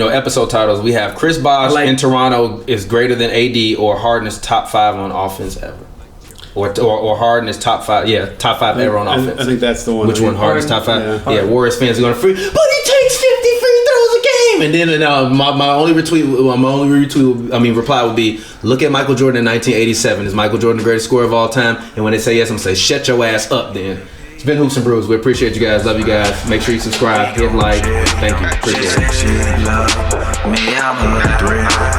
episode titles, we have Chris Bosh in Toronto is greater than AD, or Harden is top 5 on offense ever. Or Harden is top 5. Yeah, top 5 ever on offense. I think that's the one. Which one? Harden is top 5? Yeah, Warriors fans are going to free. But he takes 50 free throws a game. And then my only reply would be, look at Michael Jordan in 1987. Is Michael Jordan the greatest scorer of all time? And when they say yes, I'm going to say, shut your ass up then. It's been Hoops and Brews. We appreciate you guys. Love you guys. Make sure you subscribe, hit like. Thank you. Appreciate it.